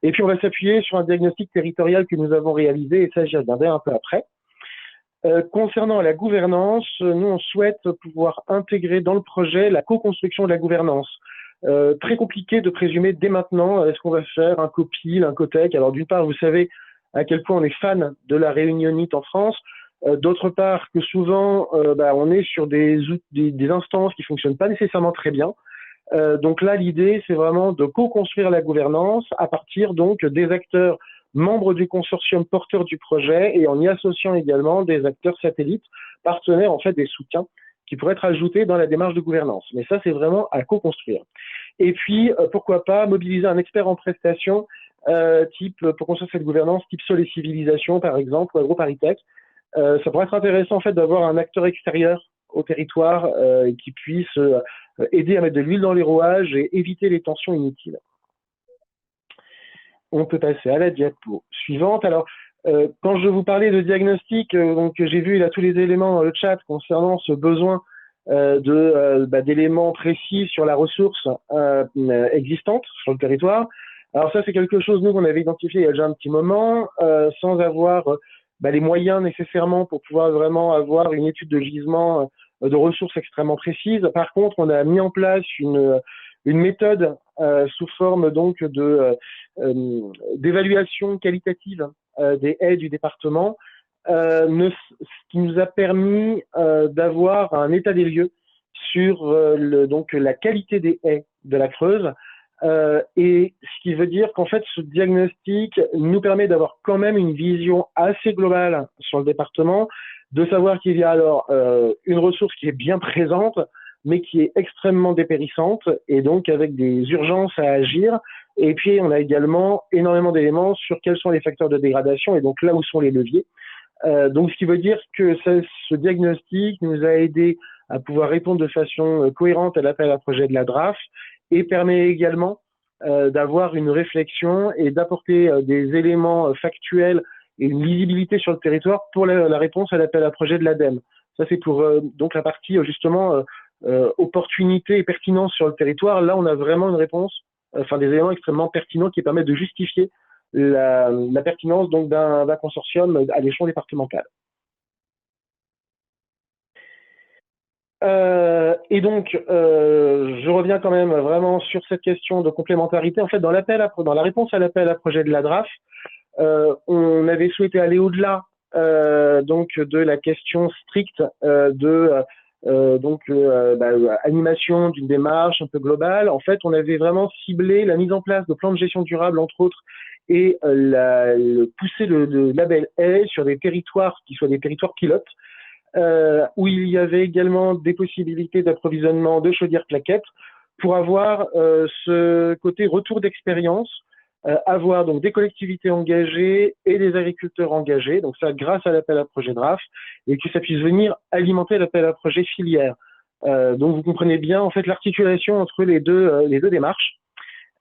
Et puis on va s'appuyer sur un diagnostic territorial que nous avons réalisé et ça j'y reviendrai un peu après. Concernant la gouvernance, nous on souhaite pouvoir intégrer dans le projet la co-construction de la gouvernance. Très compliqué de présumer dès maintenant est-ce qu'on va faire un copil, un cotec. Alors d'une part, vous savez à quel point on est fan de la réunionite en France. D'autre part, que souvent on est sur des instances qui fonctionnent pas nécessairement très bien. Donc là, l'idée, c'est vraiment de co-construire la gouvernance à partir donc des acteurs membres du consortium porteur du projet et en y associant également des acteurs satellites, partenaires en fait des soutiens qui pourraient être ajoutés dans la démarche de gouvernance. Mais ça, c'est vraiment à co-construire. Et puis, pourquoi pas mobiliser un expert en prestation pour construire cette gouvernance type Sol et Civilisation, par exemple, ou AgroParisTech. Ça pourrait être intéressant en fait d'avoir un acteur extérieur au territoire qui puisse aider à mettre de l'huile dans les rouages et éviter les tensions inutiles. On peut passer à la diapo suivante. Alors, quand je vous parlais de diagnostic, donc j'ai vu là tous les éléments dans le chat concernant ce besoin d'éléments précis sur la ressource existante sur le territoire. Alors ça, c'est quelque chose, nous, qu'on avait identifié il y a déjà un petit moment, sans avoir les moyens nécessairement pour pouvoir vraiment avoir une étude de gisement de ressources extrêmement précises. Par contre, on a mis en place une méthode sous forme donc d'évaluation qualitative des haies du département, ce qui nous a permis d'avoir un état des lieux sur donc la qualité des haies de la Creuse, et ce qui veut dire qu'en fait ce diagnostic nous permet d'avoir quand même une vision assez globale sur le département, de savoir qu'il y a alors une ressource qui est bien présente mais qui est extrêmement dépérissante et donc avec des urgences à agir. Et puis, on a également énormément d'éléments sur quels sont les facteurs de dégradation et donc là où sont les leviers. Donc, ce qui veut dire que ce diagnostic nous a aidé à pouvoir répondre de façon cohérente à l'appel à projet de la DRAF et permet également d'avoir une réflexion et d'apporter des éléments factuels et une lisibilité sur le territoire pour la réponse à l'appel à projet de l'ADEME. Ça, c'est pour donc la partie justement opportunité et pertinence sur le territoire. Là, on a vraiment une réponse, enfin des éléments extrêmement pertinents qui permettent de justifier la pertinence donc d'un consortium à l'échelon départemental. Et donc, je reviens quand même vraiment sur cette question de complémentarité. En fait, dans la réponse à l'appel à projet de la DRAF, on avait souhaité aller au-delà donc de la question stricte animation d'une démarche un peu globale. En fait, on avait vraiment ciblé la mise en place de plans de gestion durable, entre autres, et pousser le label A sur des territoires qui soient des territoires pilotes, où il y avait également des possibilités d'approvisionnement de chaudières claquettes pour avoir ce côté retour d'expérience, avoir donc des collectivités engagées et des agriculteurs engagés, donc ça grâce à l'appel à projet DRAF, et que ça puisse venir alimenter l'appel à projet filière. Donc vous comprenez bien en fait l'articulation entre les deux démarches.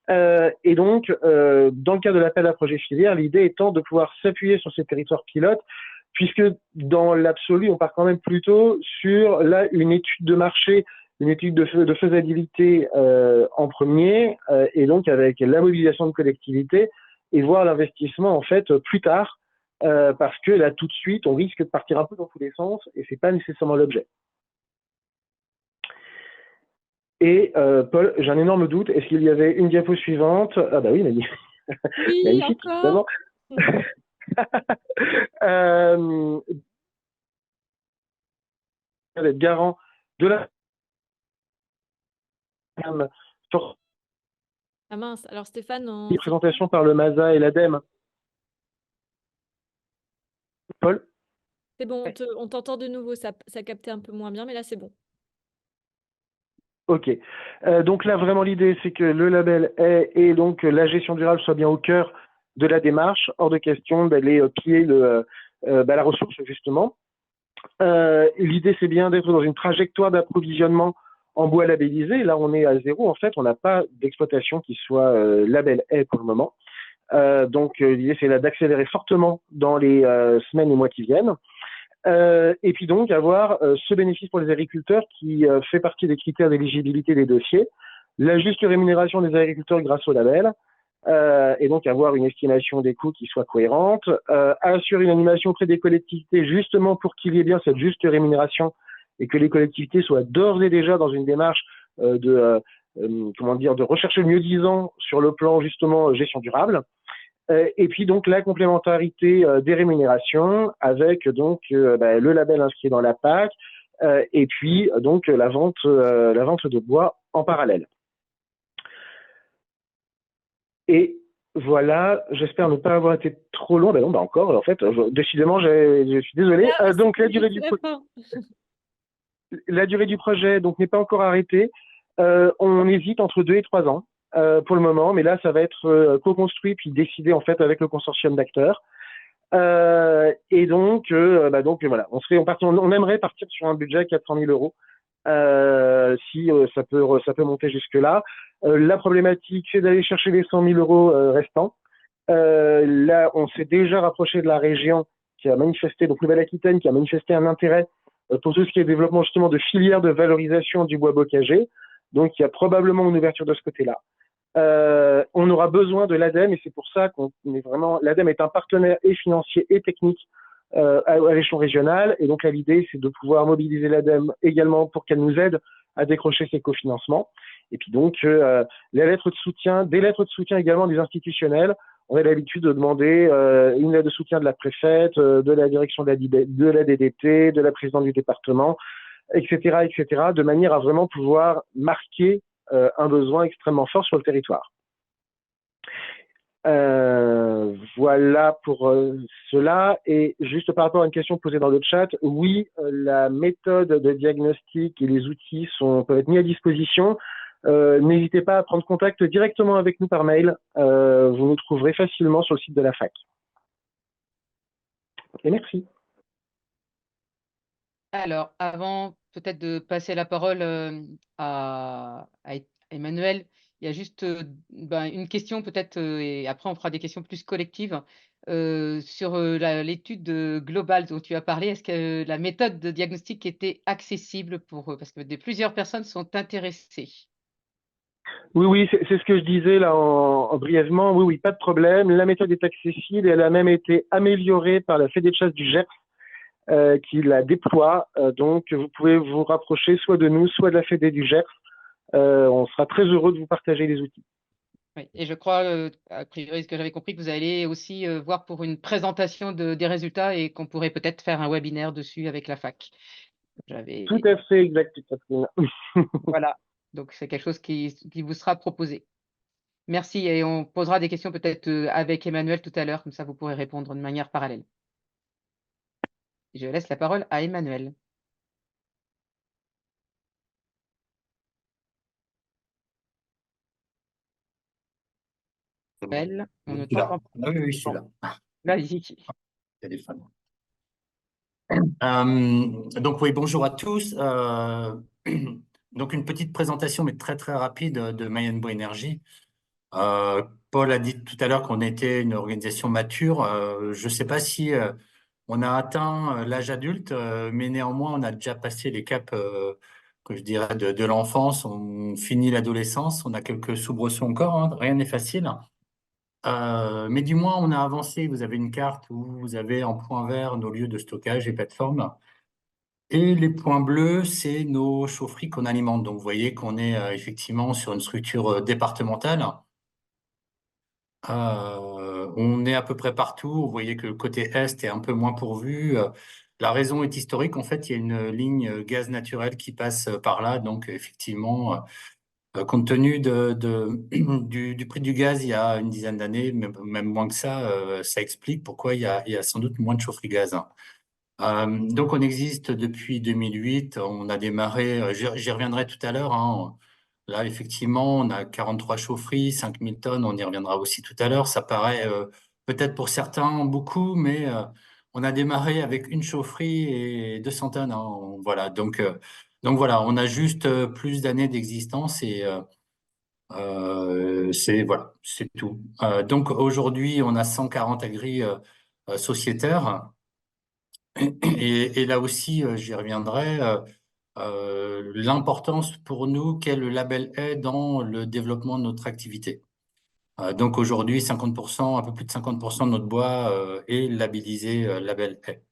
Et donc, dans le cas de l'appel à projet filière, l'idée étant de pouvoir s'appuyer sur ces territoires pilotes, puisque dans l'absolu, on part quand même plutôt sur là une étude de marché, une étude de faisabilité en premier, et donc avec la mobilisation de collectivités et voir l'investissement en fait plus tard, parce que là tout de suite, on risque de partir un peu dans tous les sens et c'est pas nécessairement l'objet. Et Paul, j'ai un énorme doute. Est-ce qu'il y avait une diapo suivante? Ah bah oui, Oui, magnifique, encore. évidemment. D'être garant de la sur Ah mince, alors Stéphane, les on sait pas. présentations par le MASA et l'ADEME. Paul? C'est bon, on t'entend de nouveau, ça captait un peu moins bien, mais là c'est bon. Ok. Donc là, vraiment, l'idée, c'est que le label est et donc la gestion durable soit bien au cœur de la démarche. Hors de question d'aller piller la ressource, justement. L'idée, c'est bien d'être dans une trajectoire d'approvisionnement en bois labellisé. Là, on est à zéro. En fait, on n'a pas d'exploitation qui soit label A pour le moment. Donc, l'idée, c'est là d'accélérer fortement dans les semaines et mois qui viennent. Et puis donc avoir ce bénéfice pour les agriculteurs qui fait partie des critères d'éligibilité des dossiers, la juste rémunération des agriculteurs grâce au label, et donc avoir une estimation des coûts qui soit cohérente, assurer une animation auprès des collectivités justement pour qu'il y ait bien cette juste rémunération et que les collectivités soient d'ores et déjà dans une démarche de rechercher le mieux-disant sur le plan justement gestion durable. Et puis donc la complémentarité des rémunérations avec donc le label inscrit dans la PAC et puis donc la vente de bois en parallèle. Et voilà, j'espère ne pas avoir été trop long. Ben non, encore, en fait, décidément, je suis désolé. Donc la durée du projet donc n'est pas encore arrêtée. On hésite entre 2 et 3 ans. Pour le moment, mais là, ça va être co-construit puis décidé en fait avec le consortium d'acteurs. Et donc voilà, on aimerait partir sur un budget à 400 000 euros, si ça peut monter jusque là. La problématique, c'est d'aller chercher les 100 000 euros restants. Là, on s'est déjà rapproché de la région qui a manifesté, donc Nouvelle-Aquitaine, qui a manifesté un intérêt pour tout ce qui est développement justement de filières de valorisation du bois bocager. Donc, il y a probablement une ouverture de ce côté-là. On aura besoin de l'ADEME et c'est pour ça qu'on est vraiment. L'ADEME est un partenaire et financier et technique à l'échelon régional. Et donc là, l'idée, c'est de pouvoir mobiliser l'ADEME également pour qu'elle nous aide à décrocher ses cofinancements. Et puis donc, des lettres de soutien également des institutionnels. On a l'habitude de demander une lettre de soutien de la préfète, de la direction de la DDT, de la présidente du département, etc., de manière à vraiment pouvoir marquer un besoin extrêmement fort sur le territoire. Voilà pour cela. Et juste par rapport à une question posée dans le chat, oui, la méthode de diagnostic et les outils peuvent être mis à disposition. N'hésitez pas à prendre contact directement avec nous par mail. Vous nous trouverez facilement sur le site de la fac. Et merci. Alors, avant peut-être de passer la parole à Emmanuel, il y a juste une question peut-être, et après on fera des questions plus collectives. sur, l'étude, globale dont tu as parlé, est-ce que la méthode de diagnostic était accessible pour, parce que plusieurs personnes sont intéressées? Oui, oui, c'est ce que je disais là brièvement. Oui, oui, pas de problème. La méthode est accessible et elle a même été améliorée par la Fédé de chasse du Gers qui la déploie. Donc, vous pouvez vous rapprocher soit de nous, soit de la Fédé du Gers. On sera très heureux de vous partager les outils. Oui, et je crois, a priori, ce que j'avais compris, que vous allez aussi, voir pour une présentation des résultats et qu'on pourrait peut-être faire un webinaire dessus avec la fac. Tout J'avais à fait exact, Catherine. Voilà, donc c'est quelque chose qui vous sera proposé. Merci, et on posera des questions peut-être, avec Emmanuel tout à l'heure, comme ça vous pourrez répondre de manière parallèle. Je laisse la parole à Emmanuel. C'est bon. Emmanuel, on Je ne suis là. t'entend pas. Ah oui, oui, je suis Bon, là. vas-y. Téléphone. Donc oui, bonjour à tous. Donc une petite présentation, mais très très rapide de Mayenbo Énergie. Paul a dit tout à l'heure qu'on était une organisation mature. Je ne sais pas si on a atteint l'âge adulte, mais néanmoins on a déjà passé les caps que je dirais de l'enfance. On finit l'adolescence, on a quelques soubresauts encore, hein, rien n'est facile. Mais du moins, on a avancé. Vous avez une carte où vous avez en point vert nos lieux de stockage et plateformes. Et les points bleus, c'est nos chaufferies qu'on alimente. Donc, vous voyez qu'on est effectivement sur une structure départementale. On est à peu près partout. Vous voyez que le côté est est un peu moins pourvu. La raison est historique. En fait, il y a une ligne gaz naturel qui passe par là. Donc, effectivement, compte tenu du prix du gaz il y a une dizaine d'années, même moins que ça explique pourquoi il y a sans doute moins de chaufferie gaz. Donc on existe depuis 2008, on a démarré, j'y reviendrai tout à l'heure, hein. Là effectivement on a 43 chaufferies, 5000 tonnes, on y reviendra aussi tout à l'heure. Ça paraît peut-être pour certains beaucoup, mais on a démarré avec une chaufferie et 200 tonnes, hein. Voilà, donc voilà, on a juste plus d'années d'existence et voilà, c'est tout. Donc aujourd'hui, on a 140 agris sociétaires. Et là aussi, j'y reviendrai, l'importance pour nous qu'est le label est dans le développement de notre activité. Donc aujourd'hui, 50%, un peu plus de 50% de notre bois est labellisé label est.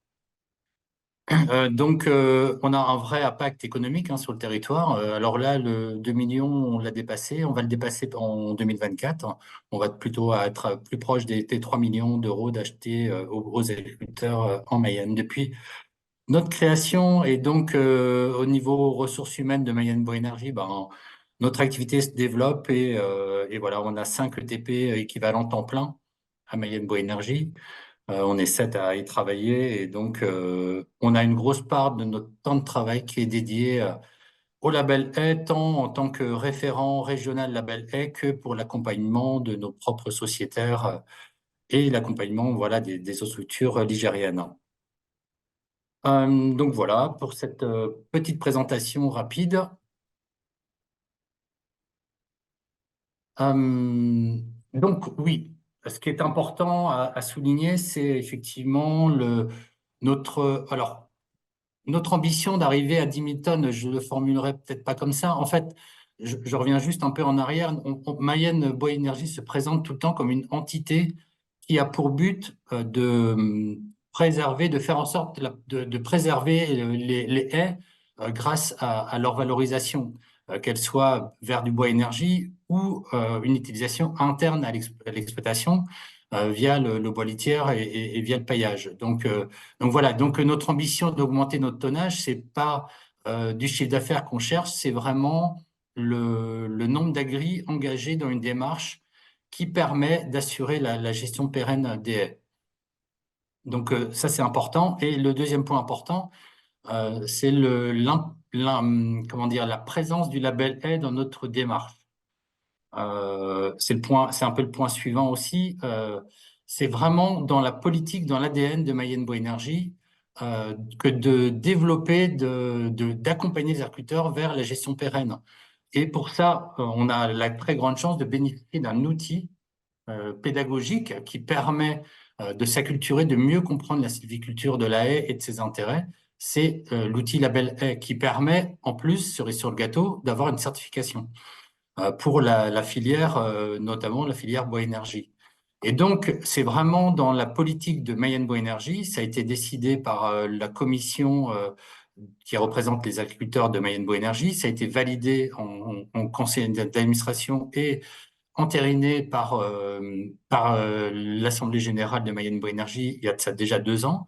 Donc, on a un vrai impact économique, hein, sur le territoire. Alors là, le 2 millions, on l'a dépassé. On va le dépasser en 2024. On va plutôt être plus proche des 3 millions d'euros d'acheter aux agriculteurs en Mayenne. Depuis notre création et donc au niveau ressources humaines de Mayenne Boénergie, ben, notre activité se développe et voilà, on a 5 ETP équivalents temps plein à Mayenne Boénergie. On est 7 à y travailler et donc on a une grosse part de notre temps de travail qui est dédié au label A, tant en tant que référent régional label A que pour l'accompagnement de nos propres sociétaires et l'accompagnement, voilà, des autres structures ligériennes. Donc voilà pour cette petite présentation rapide. Donc oui, ce qui est important à souligner, c'est effectivement notre ambition d'arriver à 10 000 tonnes. Je le formulerai peut-être pas comme ça. En fait, je reviens juste un peu en arrière. Mayenne Bois Énergie se présente tout le temps comme une entité qui a pour but de préserver, de faire en sorte de préserver les haies grâce à leur valorisation, qu'elle soit vers du bois énergie ou une utilisation interne à l'exploitation via le bois litière et via le paillage. Donc voilà, donc notre ambition d'augmenter notre tonnage, c'est pas du chiffre d'affaires qu'on cherche, c'est vraiment le nombre d'agris engagés dans une démarche qui permet d'assurer la gestion pérenne des haies. Donc ça, c'est important. Et le deuxième point important, c'est comment dire, la présence du label haie dans notre démarche. C'est un peu le point suivant aussi. C'est vraiment dans la politique, dans l'ADN de Mayenne Bois Énergie, que de développer, d'accompagner les agriculteurs vers la gestion pérenne. Et pour ça, on a la très grande chance de bénéficier d'un outil pédagogique qui permet de s'acculturer, de mieux comprendre la sylviculture de la haie et de ses intérêts, c'est l'outil Label Haie qui permet, en plus, cerise sur le gâteau, d'avoir une certification pour la filière, notamment la filière bois énergie. Et donc, c'est vraiment dans la politique de Mayenne Bois Énergie, ça a été décidé par la commission qui représente les agriculteurs de Mayenne Bois Énergie, ça a été validé en conseil d'administration et entériné par l'Assemblée générale de Mayenne Bois Énergie il y a de ça déjà 2 ans.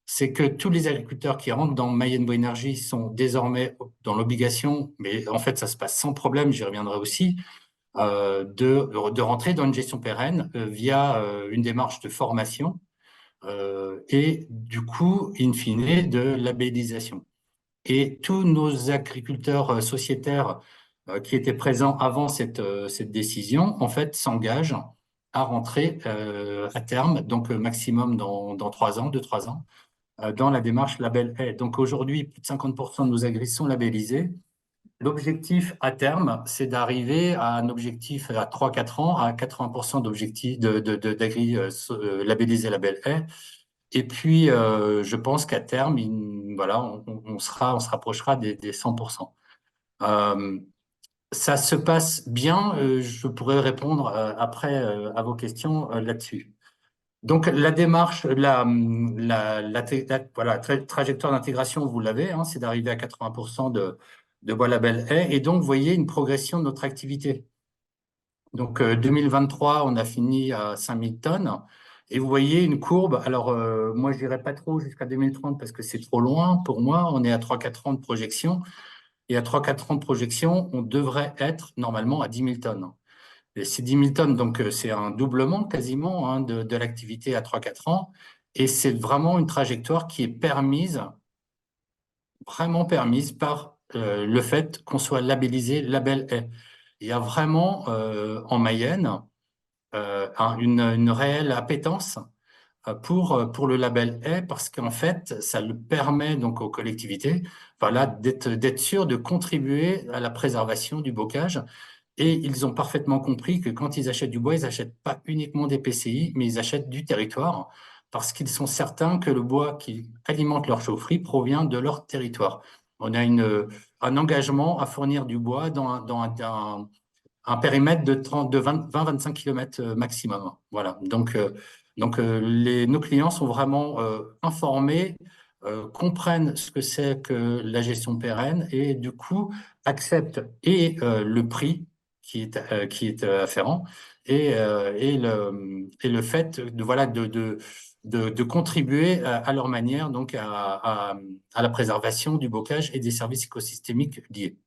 C'est que tous les agriculteurs qui rentrent dans Mayenne Bois Énergie sont désormais dans l'obligation, mais en fait ça se passe sans problème, j'y reviendrai aussi, de rentrer dans une gestion pérenne via une démarche de formation et du coup, in fine, de labellisation. Et tous nos agriculteurs sociétaires qui étaient présents avant cette décision, en fait, s'engagent à rentrer à terme, donc maximum dans 3 ans, 2-3 ans, dans la démarche Label Haie. Donc aujourd'hui, plus de 50% de nos agris sont labellisés. L'objectif à terme, c'est d'arriver à un objectif à 3-4 ans, à 80% d'objectifs d'agris labellisés Label Haie. Et puis, je pense qu'à terme, voilà, on se rapprochera des 100%. Ça se passe bien, je pourrais répondre après à vos questions là-dessus. Donc, la démarche, voilà, trajectoire d'intégration, vous l'avez, hein, c'est d'arriver à 80% de bois label haie. Et donc, vous voyez une progression de notre activité. Donc, 2023, on a fini à 5000 tonnes. Et vous voyez une courbe. Alors, moi, je dirais pas trop jusqu'à 2030 parce que c'est trop loin pour moi. On est à 3-4 ans de projection. Et à 3-4 ans de projection, on devrait être normalement à 10 000 tonnes. Et c'est 10 000 tonnes, donc c'est un doublement quasiment hein, de l'activité à 3-4 ans. Et c'est vraiment une trajectoire qui est permise, vraiment permise par le fait qu'on soit labellisé Label Haie. Il y a vraiment en Mayenne une réelle appétence pour le label Haie parce qu'en fait, ça le permet donc aux collectivités voilà, d'être sûr de contribuer à la préservation du bocage. Et ils ont parfaitement compris que quand ils achètent du bois, ils n'achètent pas uniquement des PCI, mais ils achètent du territoire parce qu'ils sont certains que le bois qui alimente leur chaufferie provient de leur territoire. On a un engagement à fournir du bois dans un périmètre de 20-25 km maximum. Voilà. Donc nos clients sont vraiment informés, comprennent ce que c'est que la gestion pérenne et du coup acceptent et le prix qui est afférent et le fait de contribuer à leur manière donc à la préservation du bocage et des services écosystémiques liés.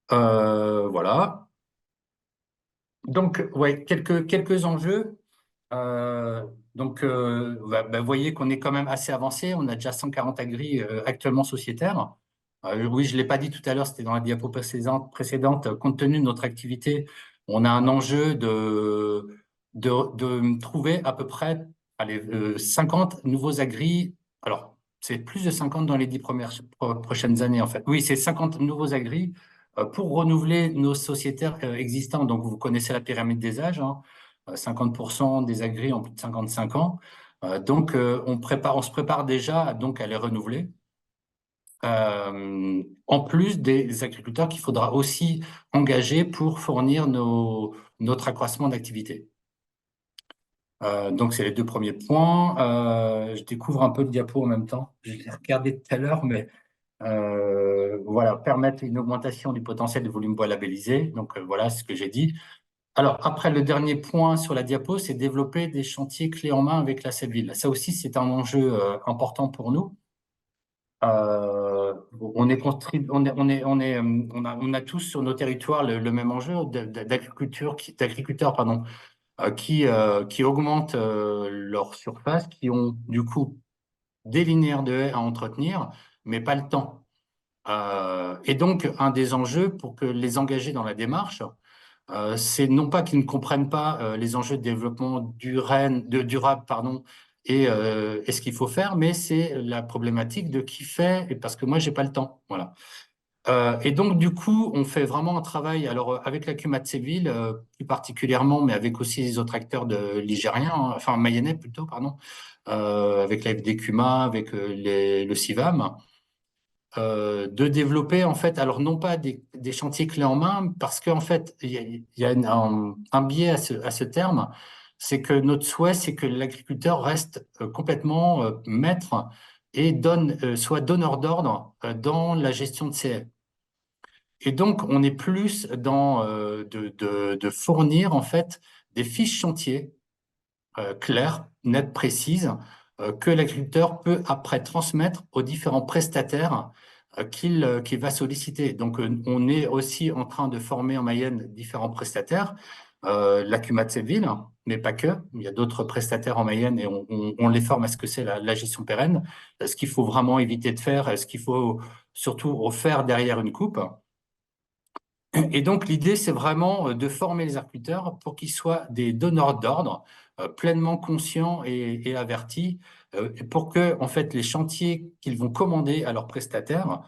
Voilà. Donc, ouais, quelques enjeux. Vous voyez qu'on est quand même assez avancé. On a déjà 140 agris actuellement sociétaires. Oui, je ne l'ai pas dit tout à l'heure, c'était dans la diapo précédente. Compte tenu de notre activité, on a un enjeu de trouver à peu près 50 nouveaux agris. Alors, c'est plus de 50 dans les 10 prochaines années, en fait. Oui, c'est 50 nouveaux agris pour renouveler nos sociétaires existants. Donc, vous connaissez la pyramide des âges, hein, 50% des agris ont plus de 55 ans. Donc, on se prépare déjà donc, à les renouveler. En plus des agriculteurs qu'il faudra aussi engager pour fournir notre accroissement d'activité. Donc, c'est les 2 premiers points. Je découvre un peu le diapo en même temps. Je l'ai regardé tout à l'heure, mais voilà, permettre une augmentation du potentiel de volume bois labellisé. Donc, voilà ce que j'ai dit. Alors, après, le dernier point sur la diapo, c'est développer des chantiers clés en main avec la Cellville. Ça aussi, c'est un enjeu important pour nous. On a tous sur nos territoires le même enjeu d'agriculteurs qui augmentent leur surface, qui ont du coup des linéaires de haies à entretenir, mais pas le temps. Et donc, un des enjeux pour que les engager dans la démarche, c'est non pas qu'ils ne comprennent pas les enjeux de développement durable, et ce qu'il faut faire, mais c'est la problématique de qui fait, et parce que moi, j'ai pas le temps. Voilà. Et donc, du coup, on fait vraiment un travail, alors avec la CUMA de Séville, plus particulièrement, mais avec aussi les autres acteurs ligériens, hein, enfin mayennais plutôt, pardon, avec la FD CUMA, avec le CIVAM, de développer en fait, alors non pas des chantiers clés en main, parce qu'en fait, il y a un biais à ce terme, c'est que notre souhait, c'est que l'agriculteur reste complètement maître et soit donneur d'ordre dans la gestion de ses haies. Et donc, on est plus dans de fournir en fait des fiches chantiers claires, nettes, précises, que l'agriculteur peut après transmettre aux différents prestataires qu'il va solliciter. Donc, on est aussi en train de former en Mayenne différents prestataires, la CUMA de Séville, mais pas que. Il y a d'autres prestataires en Mayenne et on les forme à ce que c'est la gestion pérenne, ce qu'il faut vraiment éviter de faire, ce qu'il faut surtout faire derrière une coupe. Et donc, l'idée, c'est vraiment de former les agriculteurs pour qu'ils soient des donneurs d'ordre, pleinement conscients et avertis, pour que, en fait, les chantiers qu'ils vont commander à leurs prestataires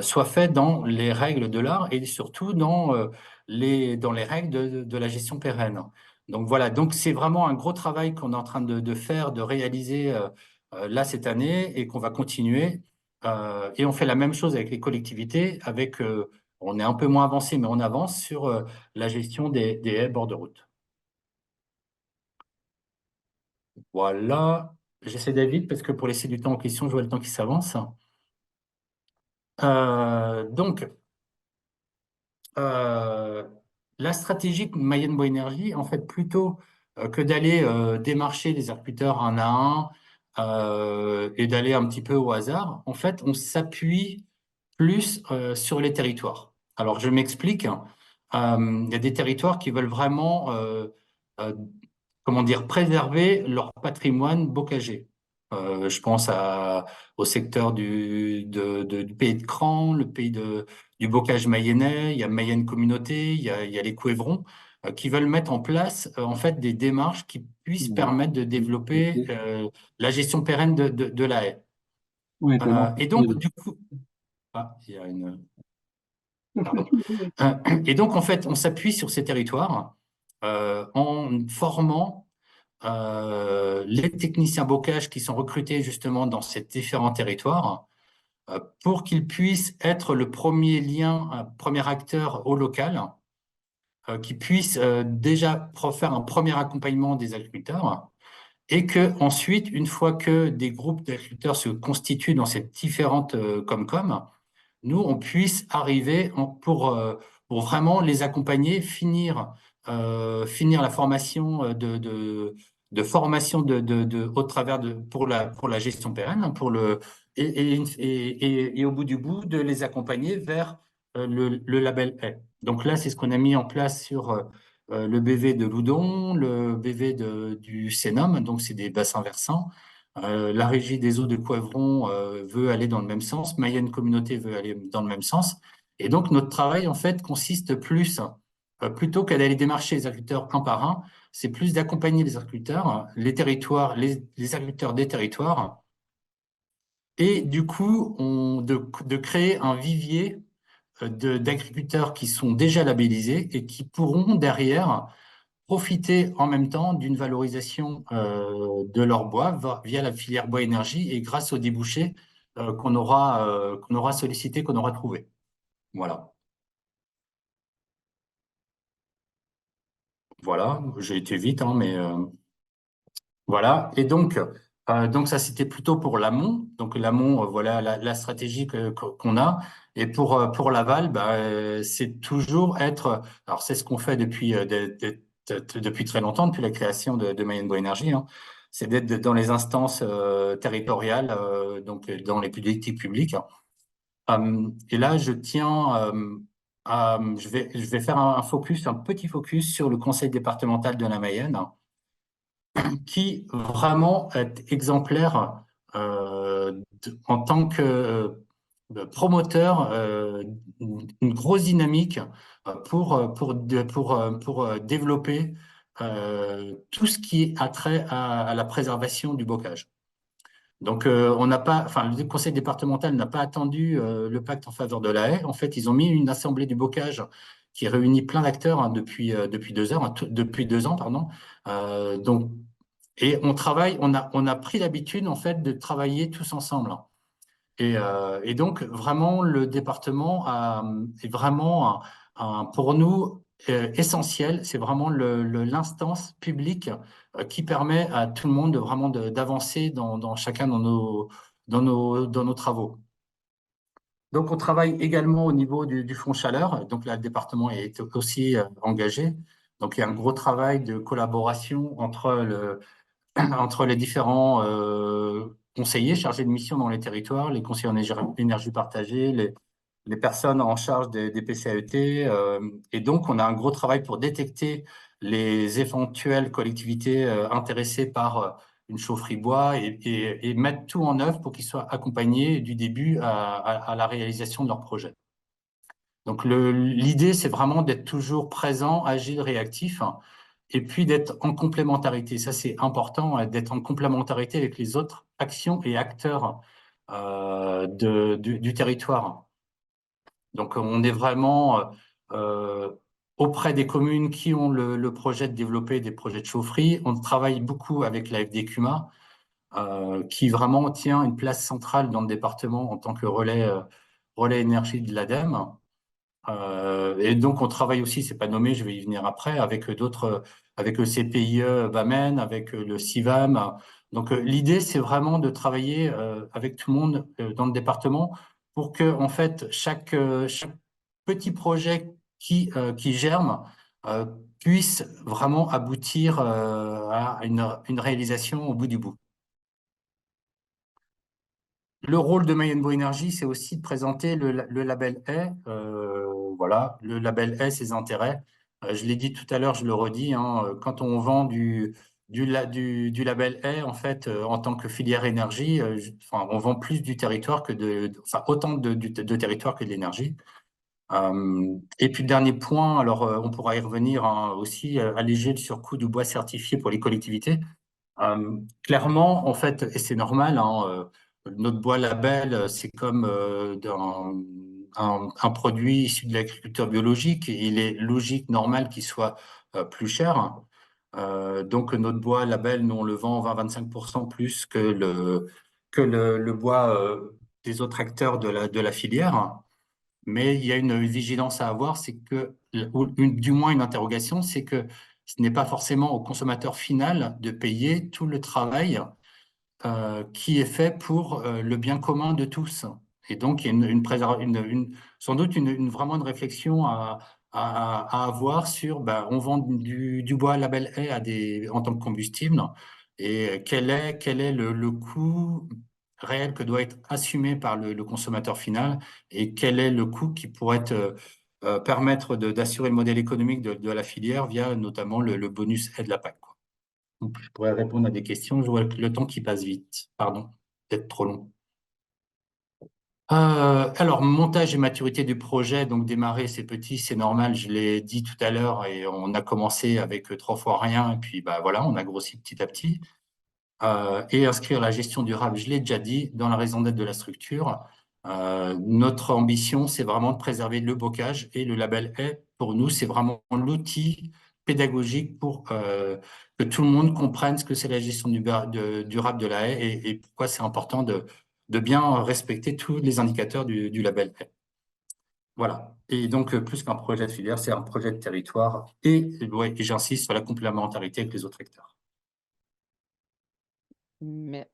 soient faits dans les règles de l'art et surtout dans les règles de la gestion pérenne. Donc voilà, donc c'est vraiment un gros travail qu'on est en train de faire, de réaliser là cette année et qu'on va continuer. Et on fait la même chose avec les collectivités, on est un peu moins avancé, mais on avance sur la gestion des haies bord de route. Voilà. J'essaie d'aller vite parce que pour laisser du temps aux questions, je vois le temps qui s'avance. Donc, la stratégie de Mayenne Bois Énergie, en fait, plutôt que d'aller démarcher les agriculteurs un à un et d'aller un petit peu au hasard, en fait, on s'appuie plus sur les territoires. Alors, je m'explique. Il y a des territoires qui veulent vraiment, euh, comment dire, préserver leur patrimoine bocager. Je pense au secteur du pays de Cran, le pays du bocage mayennais, il y a Mayenne Communauté, il y a les Couévrons, qui veulent mettre en place en fait des démarches qui puissent permettre de développer la gestion pérenne de la haie. Et donc, du coup, il y a une. Pardon. Et donc, en fait, on s'appuie sur ces territoires en formant les techniciens bocage qui sont recrutés justement dans ces différents territoires pour qu'ils puissent être le premier lien, premier acteur au local, qui puisse déjà faire un premier accompagnement des agriculteurs et que ensuite, une fois que des groupes d'agriculteurs se constituent dans ces différentes Comcom, nous, on puisse arriver pour vraiment les accompagner, finir la formation formation au travers pour la gestion pérenne, hein, et au bout du bout, de les accompagner vers le label A. Donc là, c'est ce qu'on a mis en place sur le BV de Loudon, le BV du Sénum, donc c'est des bassins versants. La Régie des eaux de Couévrons veut aller dans le même sens, Mayenne Communauté veut aller dans le même sens. Et donc, notre travail, en fait, consiste plutôt qu'à d'aller démarcher les agriculteurs un par un, c'est plus d'accompagner les agriculteurs, les territoires, les agriculteurs des territoires, et du coup, de créer un vivier d'agriculteurs qui sont déjà labellisés et qui pourront derrière profiter en même temps d'une valorisation de leur bois via la filière bois énergie et grâce aux débouchés qu'on aura sollicité, qu'on aura trouvé. Voilà. Voilà, j'ai été vite, hein, mais voilà. Et donc ça, c'était plutôt pour l'amont. Donc l'amont, voilà la stratégie qu'on a. Et pour l'aval, bah, c'est toujours être. Alors c'est ce qu'on fait depuis très longtemps, depuis la création de Mayenne Bois Énergie, hein. C'est d'être dans les instances territoriales, donc dans les politiques publiques. Et là, je tiens je vais faire un petit focus sur le conseil départemental de la Mayenne, qui vraiment est exemplaire en tant que promoteur, une grosse dynamique pour développer tout ce qui a trait à la préservation du bocage. Donc, on n'a pas, enfin, le conseil départemental n'a pas attendu le pacte en faveur de la haie. En fait, ils ont mis une assemblée du bocage qui réunit plein d'acteurs hein, depuis 2 heures, depuis 2 ans, pardon. Donc, et on travaille, on a pris l'habitude en fait de travailler tous ensemble. Et donc, vraiment, le département est vraiment, pour nous, essentiel. C'est vraiment l'instance publique qui permet à tout le monde vraiment d'avancer dans chacun dans nos travaux. Donc, on travaille également au niveau du fonds chaleur. Donc, là, le département est aussi engagé. Donc, il y a un gros travail de collaboration entre les différents conseillers chargés de mission dans les territoires, les conseillers en énergie partagée, les personnes en charge des PCAET. Et donc, on a un gros travail pour détecter les éventuelles collectivités intéressées par une chaufferie bois et mettre tout en œuvre pour qu'ils soient accompagnés du début à la réalisation de leur projet. Donc, l'idée, c'est vraiment d'être toujours présent, agile, réactif, hein, et puis d'être en complémentarité. Ça, c'est important, d'être en complémentarité avec les autres actions et acteurs du territoire. Donc, on est vraiment auprès des communes qui ont le projet de développer des projets de chaufferie. On travaille beaucoup avec la FDCUMA, qui vraiment tient une place centrale dans le département en tant que relais énergie de l'ADEME. Et donc, on travaille aussi, c'est pas nommé, je vais y venir après, avec d'autres, avec le CPIE Bamen, avec le CIVAM. Donc, l'idée, c'est vraiment de travailler avec tout le monde dans le département pour que, en fait, chaque petit projet qui germe euh, puisse vraiment aboutir à une réalisation au bout du bout. Le rôle de Mayenne Énergie, c'est aussi de présenter le label A. Voilà, le label A, ses intérêts. Je l'ai dit tout à l'heure, je le redis, hein, quand on vend du label A, en fait, en tant que filière énergie, enfin, on vend plus du territoire enfin, autant de territoire que de l'énergie. Et puis le dernier point, alors on pourra y revenir hein, aussi, alléger le surcoût du bois certifié pour les collectivités. Clairement, en fait, et c'est normal, hein, notre bois label, c'est comme un produit issu de l'agriculture biologique. Et il est logique, normal qu'il soit plus cher. Donc, notre bois label, nous, on le vend 20-25% plus que le bois des autres acteurs de la filière. Mais il y a une vigilance à avoir, c'est que, ou du moins une interrogation, c'est que ce n'est pas forcément au consommateur final de payer tout le travail qui est fait pour le bien commun de tous. Et donc, il y a sans doute vraiment une réflexion à avoir sur, ben, on vend du bois label A en tant que combustible, et quel est le coût réel que doit être assumé par le consommateur final, et quel est le coût qui pourrait permettre d'assurer le modèle économique de la filière via notamment le bonus aide la PAC, quoi. Donc, je pourrais répondre à des questions. Je vois le temps qui passe vite. Pardon, peut-être trop long. Alors, montage et maturité du projet. Donc, démarrer, c'est petit, c'est normal. Je l'ai dit tout à l'heure et on a commencé avec 3 fois rien. Et puis, bah, voilà, on a grossi petit à petit. Et inscrire la gestion durable, je l'ai déjà dit, dans la raison d'être de la structure. Notre ambition, c'est vraiment de préserver le bocage, et le label A, pour nous, c'est vraiment l'outil pédagogique pour que tout le monde comprenne ce que c'est la gestion durable de la haie, et pourquoi c'est important de bien respecter tous les indicateurs du label A. Voilà. Et donc, plus qu'un projet de filière, c'est un projet de territoire. Ouais, et j'insiste sur la complémentarité avec les autres acteurs. Mais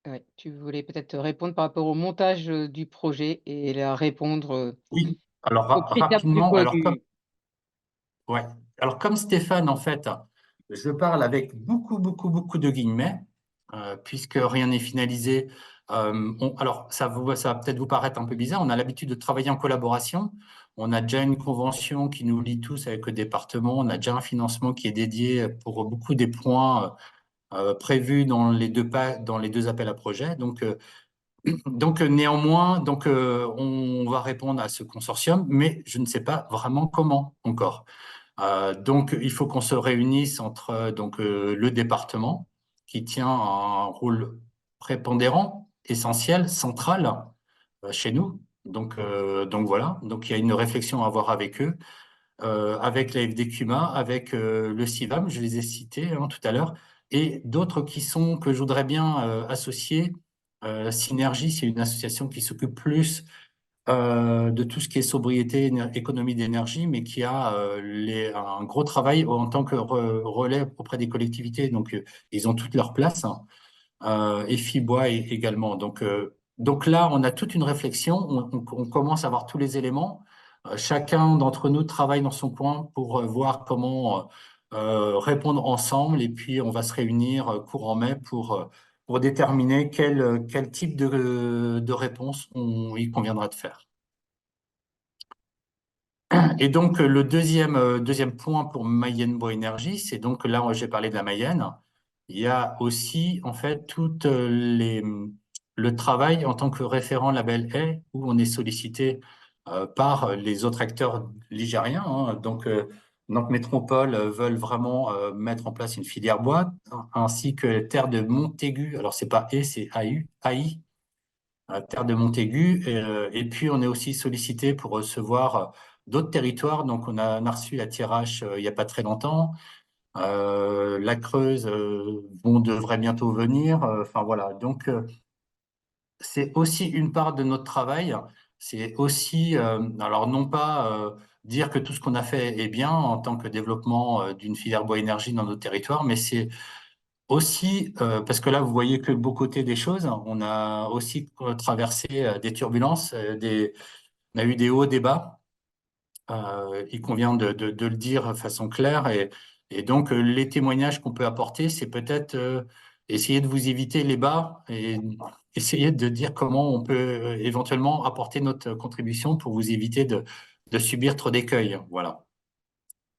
ouais, tu voulais peut-être répondre par rapport au montage du projet et la répondre Oui, alors aux critères rapidement, ouais. Alors comme Stéphane, en fait, je parle avec beaucoup de guillemets, puisque rien n'est finalisé. Alors, ça va peut-être vous paraître un peu bizarre, on a l'habitude de travailler en collaboration. On a déjà une convention qui nous lie tous avec le département, on a déjà un financement qui est dédié pour beaucoup des points prévus dans les deux appels à projets. Donc néanmoins, on va répondre à ce consortium, mais je ne sais pas vraiment comment encore. Donc, il faut qu'on se réunisse entre le département, qui tient un rôle prépondérant, essentiel, central chez nous. Donc voilà, donc il y a une réflexion à avoir avec eux, avec la FDQMA, avec le CIVAM, je les ai cités tout à l'heure, et d'autres que je voudrais bien associer. Synergie, c'est une association qui s'occupe plus de tout ce qui est sobriété, économie d'énergie, mais qui a un gros travail en tant que relais auprès des collectivités. Donc, ils ont toute leur place, et Fibois également. Donc là, on a toute une réflexion, on commence à avoir tous les éléments. Chacun d'entre nous travaille dans son coin pour voir comment répondre ensemble, et puis on va se réunir courant mai pour déterminer quel type de réponse il conviendra de faire. Et donc, le deuxième point pour Mayenne Bois Énergie, c'est donc là, j'ai parlé de la Mayenne. Il y a aussi, en fait, le travail en tant que référent label A, où on est sollicité par les autres acteurs ligériens. Donc Métropole veulent vraiment mettre en place une filière bois, ainsi que Terre de Montaigu. Alors, c'est pas E, c'est AI, Terre de Montaigu. Et puis, on est aussi sollicité pour recevoir d'autres territoires. Donc, on a reçu la Thiérache il n'y a pas très longtemps. La Creuse devrait bientôt venir. Enfin, voilà. Donc, c'est aussi une part de notre travail. C'est aussi, alors non pas dire que tout ce qu'on a fait est bien en tant que développement d'une filière bois énergie dans nos territoires, mais c'est aussi, parce que là, vous voyez que le beau côté des choses, on a aussi traversé des turbulences, on a eu des hauts, des bas. Il convient de le dire de façon claire. Et donc, les témoignages qu'on peut apporter, c'est peut-être essayer de vous éviter les bas et essayer de dire comment on peut éventuellement apporter notre contribution pour vous éviter de subir trop d'écueils. Voilà.